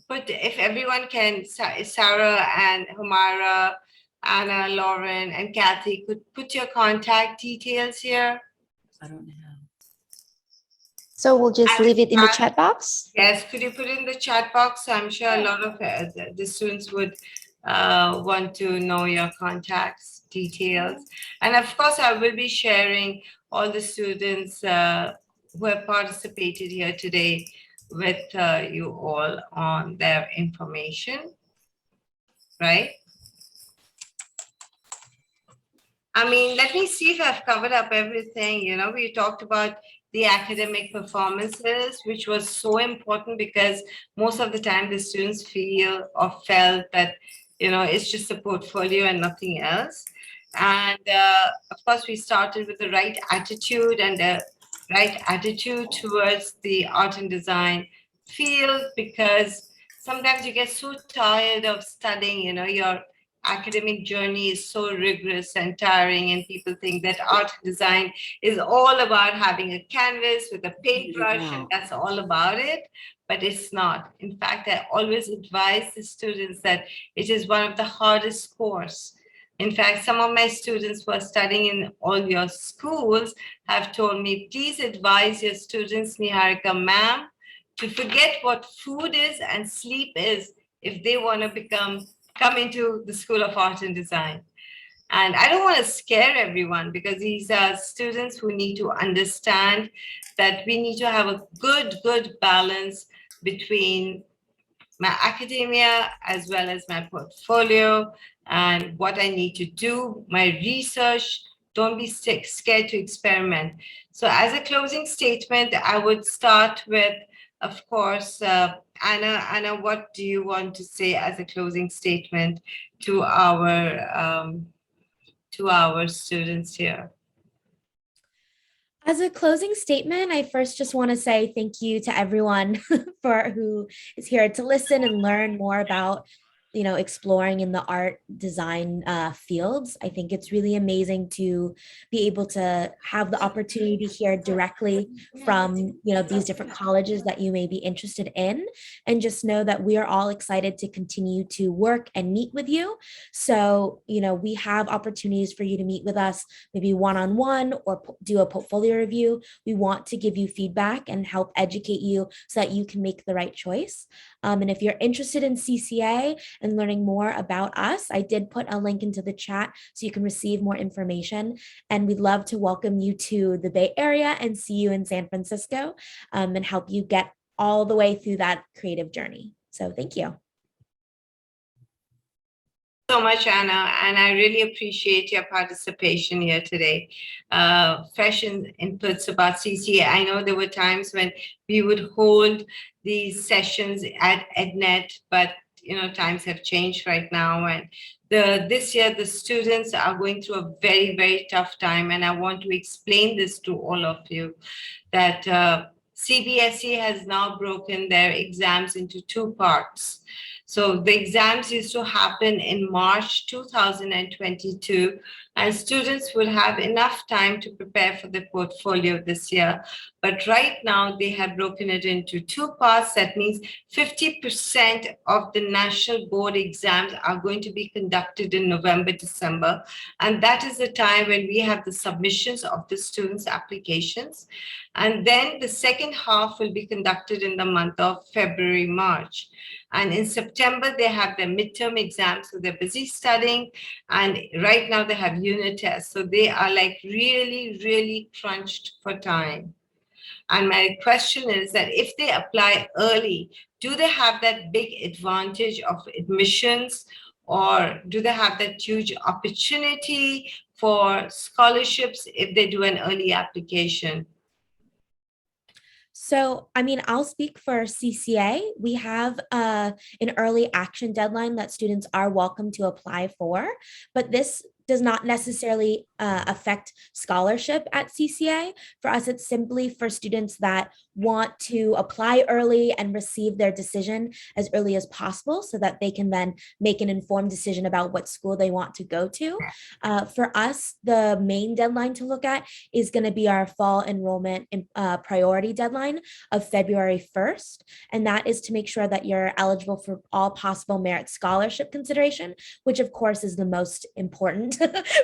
if everyone can, Sarah and Humara, Anna, Lauren, and Kathy could put your contact details here. I don't know. So we'll just leave it in the chat box. Yes, could you put it in the chat box? I'm sure a lot of the students would want to know your contacts details. And of course, I will be sharing all the students who have participated here today with you all on their information, right? I mean, let me see if I've covered up everything. We talked about the academic performances, which was so important because most of the time the students feel or felt that, it's just a portfolio and nothing else. And of course, we started with the right attitude and the right attitude towards the art and design field, because sometimes you get so tired of studying, your academic journey is so rigorous and tiring, and people think that art and design is all about having a canvas with a paintbrush and that's all about it, but it's not. In fact, I always advise the students that it is one of the hardest course. In fact, some of my students who are studying in all your schools have told me, please advise your students, Niharika ma'am, to forget what food is and sleep is if they want to come into the School of Art and Design. And I don't want to scare everyone, because these are students who need to understand that we need to have a good balance between my academia as well as my portfolio and what I need to do, my research. Don't be scared to experiment. So as a closing statement, I would start with, of course, Anna, what do you want to say as a closing statement to our students here? As a closing statement, I first just want to say thank you to everyone for who is here to listen and learn more about, exploring in the art design fields. I think it's really amazing to be able to have the opportunity to hear directly from, these different colleges that you may be interested in, and just know that we are all excited to continue to work and meet with you. So, we have opportunities for you to meet with us, maybe one-on-one or do a portfolio review. We want to give you feedback and help educate you so that you can make the right choice. And if you're interested in CCA and learning more about us, I did put a link into the chat so you can receive more information. And we'd love to welcome you to the Bay Area and see you in San Francisco, and help you get all the way through that creative journey. So thank you so much, Anna, and I really appreciate your participation here today. Fresh inputs about CCA. I know there were times when we would hold these sessions at EdNet, but times have changed right now, and this year the students are going through a very, very tough time, and I want to explain this to all of you that CBSE has now broken their exams into two parts. So the exams used to happen in March 2022, and students would have enough time to prepare for the portfolio this year. But right now they have broken it into two parts. That means 50% of the national board exams are going to be conducted in November, December. And that is the time when we have the submissions of the students' applications. And then the second half will be conducted in the month of February, March. And in September, they have their midterm exams, so they're busy studying. And right now they have unit tests. So they are like really, really crunched for time. And my question is that if they apply early, do they have that big advantage of admissions, or do they have that huge opportunity for scholarships if they do an early application? So, I'll speak for CCA. We have an early action deadline that students are welcome to apply for, but this does not necessarily affect scholarship at CCA. For us, it's simply for students that want to apply early and receive their decision as early as possible so that they can then make an informed decision about what school they want to go to. For us, the main deadline to look at is going to be our fall enrollment priority deadline of February 1st. And that is to make sure that you're eligible for all possible merit scholarship consideration, which of course is the most important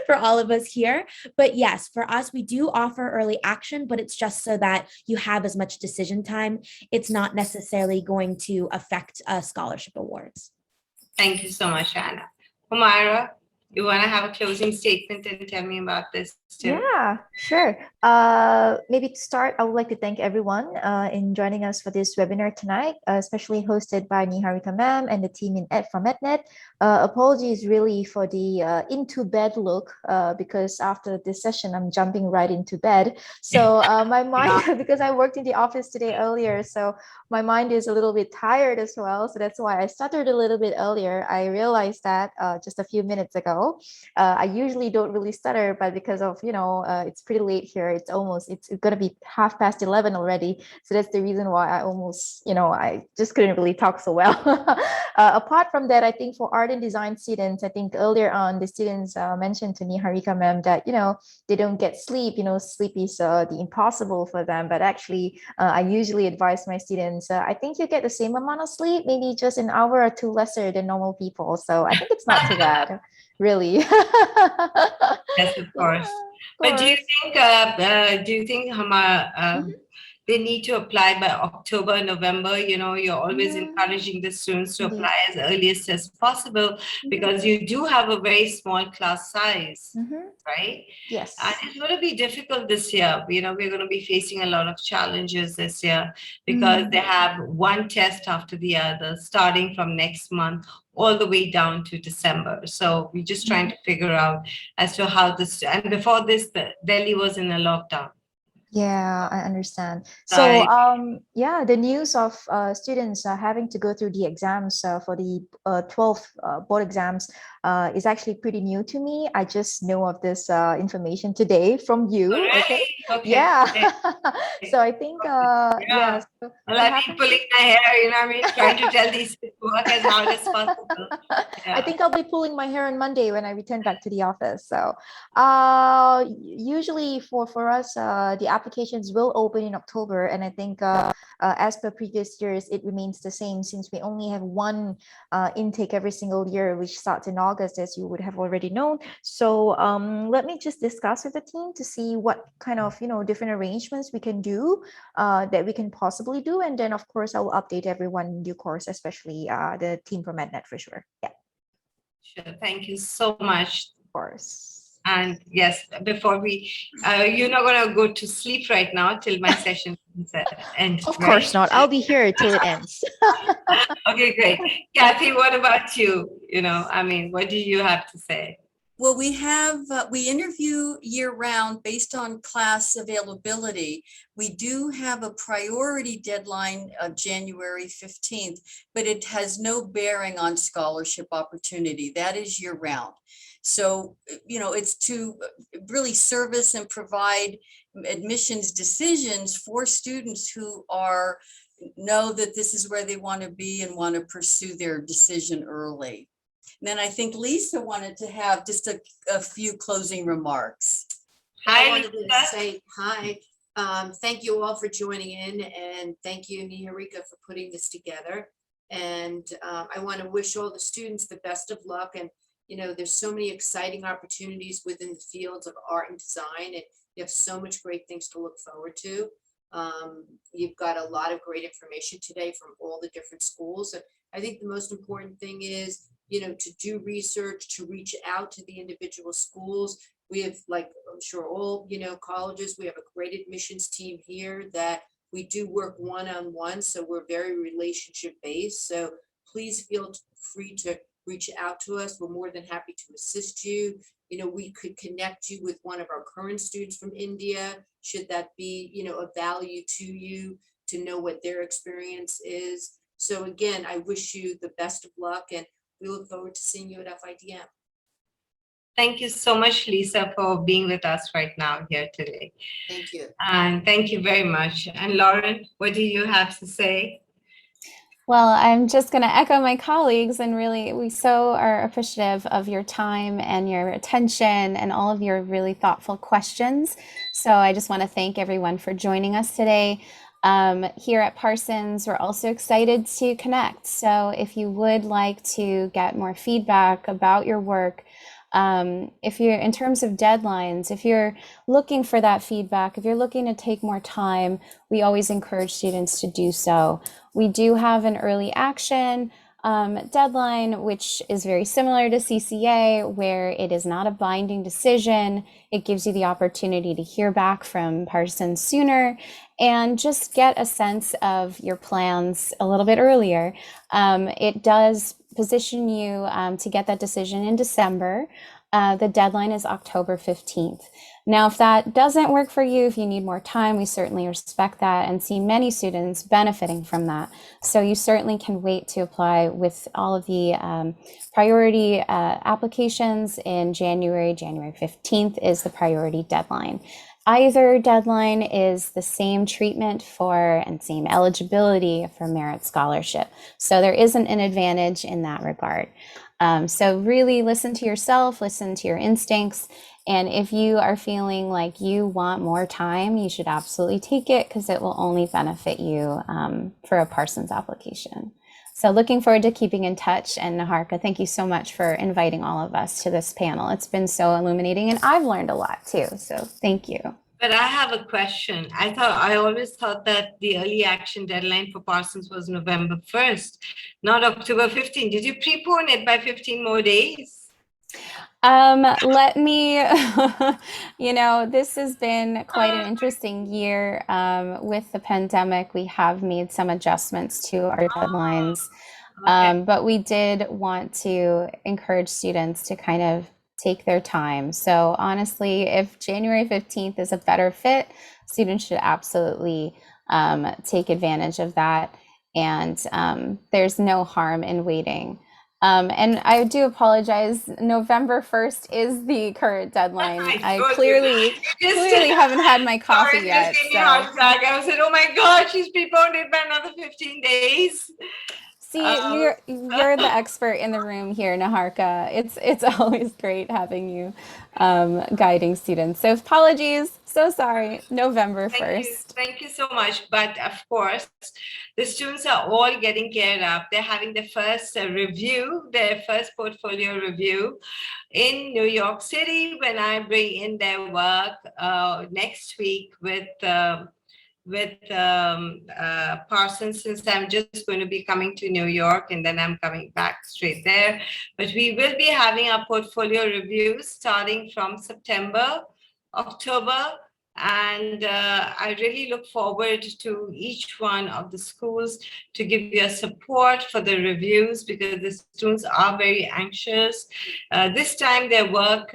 for all of us here. But yes, for us, we do offer early action, but it's just so that you have as much decision time. It's not necessarily going to affect scholarship awards. Thank you so much, Anna. Humaira, you want to have a closing statement and tell me about this too? Yeah, sure. Maybe to start, I would like to thank everyone in joining us for this webinar tonight, especially hosted by Niharika ma'am and the team from EdNet. Apologies really for the into bed look, because after this session, I'm jumping right into bed. So my mind, because I worked in the office today earlier, so my mind is a little bit tired as well. So that's why I started a little bit earlier. I realized that just a few minutes ago. I usually don't really stutter, but because of, it's pretty late here. It's going to be 11:30 already. So that's the reason why I almost, I just couldn't really talk so well. Apart from that, I think for art and design students, I think earlier on the students mentioned to Niharika ma'am that, they don't get sleep, sleep is the impossible for them. But actually, I usually advise my students, I think you get the same amount of sleep, maybe just an hour or two lesser than normal people. So I think it's not too bad, really. Yes, of course. But do you think, Hama, they need to apply by October, November? You're always encouraging the students to apply as earliest as possible, because you do have a very small class size, right? Yes. And it's going to be difficult this year. We're going to be facing a lot of challenges this year because they have one test after the other, starting from next month all the way down to December. So we're just trying to figure out as to how this, and before this, Delhi was in a lockdown. Yeah, I understand. So, Like, yeah, the news of students having to go through the exams for the 12 board exams is actually pretty new to me. I just know of this information today from oh, you. Okay. really? Okay. Yeah. Okay. So I think, yeah, Yeah. so Well, what I've been happened? pulling my hair, you know what I mean? Trying to tell these kids to work as hard as possible. I Yeah. think I'll be pulling my hair on Monday when I return back to the office. So, usually for us, the applications will open in October, and I think as per previous years, it remains the same since we only have one intake every single year, which starts in August, as you would have already known. So, let me just discuss with the team to see what kind of different arrangements we can do that we can possibly do. And then, of course, I will update everyone in due course, especially the team from MedNet for sure. Yeah, Sure. Thank you so much. of course. And yes, before we, you're not going to go to sleep right now till my session ends, Of course right? not. I'll be here till it ends. Okay, great. Kathy, what about you? I mean, what do you have to say? Well, we interview year round based on class availability. We do have a priority deadline of January 15th, but it has no bearing on scholarship opportunity. That is year round. So, it's to really service and provide admissions decisions for students who know that this is where they want to be and want to pursue their decision early. And then I think Lisa wanted to have just a few closing remarks. Hi, I wanted to Lisa. say hi. Thank you all for joining in, and thank you, Niharika, for putting this together. And I want to wish all the students the best of luck. And there's so many exciting opportunities within the fields of art and design, and you have so much great things to look forward to. You've got a lot of great information today from all the different schools. And I think the most important thing is, to do research, to reach out to the individual schools. We have, like I'm sure all, colleges, we have a great admissions team here that we do work one-on-one. So we're very relationship based. So please feel free to reach out to us. We're more than happy to assist you. We could connect you with one of our current students from India, should that be, of value to you to know what their experience is. So again, I wish you the best of luck, and we look forward to seeing you at FIDM. Thank you so much, Lisa, for being with us right now here today. Thank you. And thank you very much. And Lauren, what do you have to say? Well, I'm just going to echo my colleagues, and really, we so are appreciative of your time and your attention and all of your really thoughtful questions. So I just want to thank everyone for joining us today. Here at Parsons, we're also excited to connect. So if you would like to get more feedback about your work, if you're in terms of deadlines, if you're looking for that feedback, if you're looking to take more time, we always encourage students to do so. We do have an early action deadline, which is very similar to CCA, where it is not a binding decision. It gives you the opportunity to hear back from Parsons sooner and just get a sense of your plans a little bit earlier. It does position you to get that decision in December. The deadline is October 15th. Now, if that doesn't work for you, if you need more time, we certainly respect that and see many students benefiting from that. So you certainly can wait to apply with all of the priority applications in January. January 15th is the priority deadline. Either deadline is the same treatment for and same eligibility for merit scholarship. So there isn't an advantage in that regard. So really listen to yourself, listen to your instincts. And if you are feeling like you want more time, you should absolutely take it, because it will only benefit you for a Parsons application. So looking forward to keeping in touch. And Niharika, thank you so much for inviting all of us to this panel. It's been so illuminating, and I've learned a lot too. So thank you. But I have a question. I always thought that the early action deadline for Parsons was November 1st, not October 15th. Did you prepone it by 15 more days? Let me, this has been quite an interesting year. With the pandemic, we have made some adjustments to our deadlines. Okay. But we did want to encourage students to kind of take their time. So honestly, if January 15th is a better fit, students should absolutely take advantage of that. And there's no harm in waiting. And I do apologize. November 1st is the current deadline. I told you. clearly haven't had my coffee Sorry, yet. just gave me a heart attack. I was like, oh my God, she's preponed it by another 15 days. See, you're the expert in the room here, Niharika. It's always great having you guiding students. So apologies, so sorry. November 1st. Thank you so much. But of course, the students are all getting geared up. They're having the first review, their first portfolio review in New York City when I bring in their work next week with Parsons, since I'm just going to be coming to New York and then I'm coming back straight there. But we will be having our portfolio reviews starting from September, October. And I really look forward to each one of the schools to give you support for the reviews, because the students are very anxious. This time their work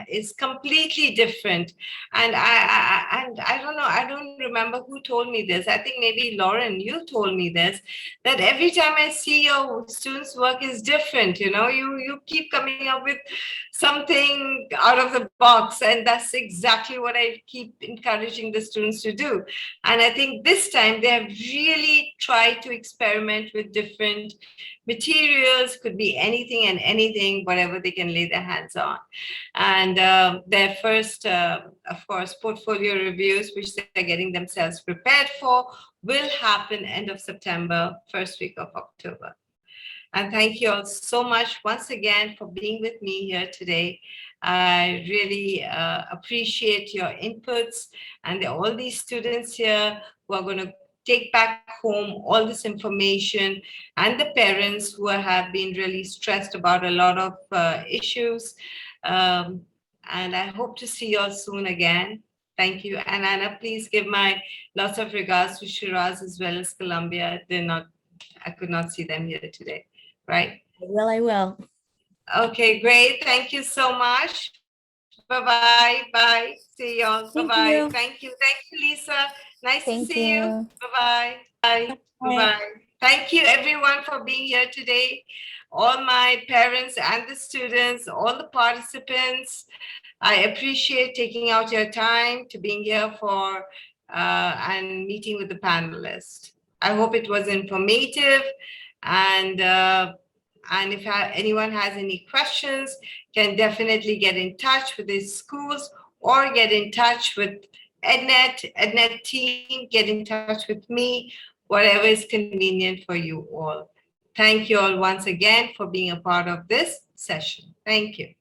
is completely different. And I don't know, I don't remember who told me this. I think maybe Lauren, you told me this, that every time I see your students' work is different. You know, you keep coming up with something out of the box, and that's exactly what I keep encouraging the students to do. And I think this time they have really tried to experiment with different materials, could be anything and anything, whatever they can lay their hands on. And their first, of course, portfolio reviews, which they're getting themselves prepared for, will happen end of September, first week of October. And thank you all so much once again for being with me here today. I really appreciate your inputs, and all these students here who are going to take back home all this information, and the parents who have been really stressed about a lot of issues. And I hope to see you all soon again. Thank you. And Anna, please give my lots of regards to Shiraz as well as Columbia. I could not see them here today. Right? I will. Okay, great. Thank you so much. Bye-bye. Bye. See y'all. Bye-bye. Thank you. Thank you, Lisa. Nice to see you. Bye-bye. Bye. Bye-bye. Thank you, everyone, for being here today. All my parents and the students, all the participants. I appreciate taking out your time to being here for and meeting with the panelists. I hope it was informative. And if anyone has any questions, can definitely get in touch with the schools or get in touch with EdNet team, get in touch with me, whatever is convenient for you all. Thank you all once again for being a part of this session. Thank you.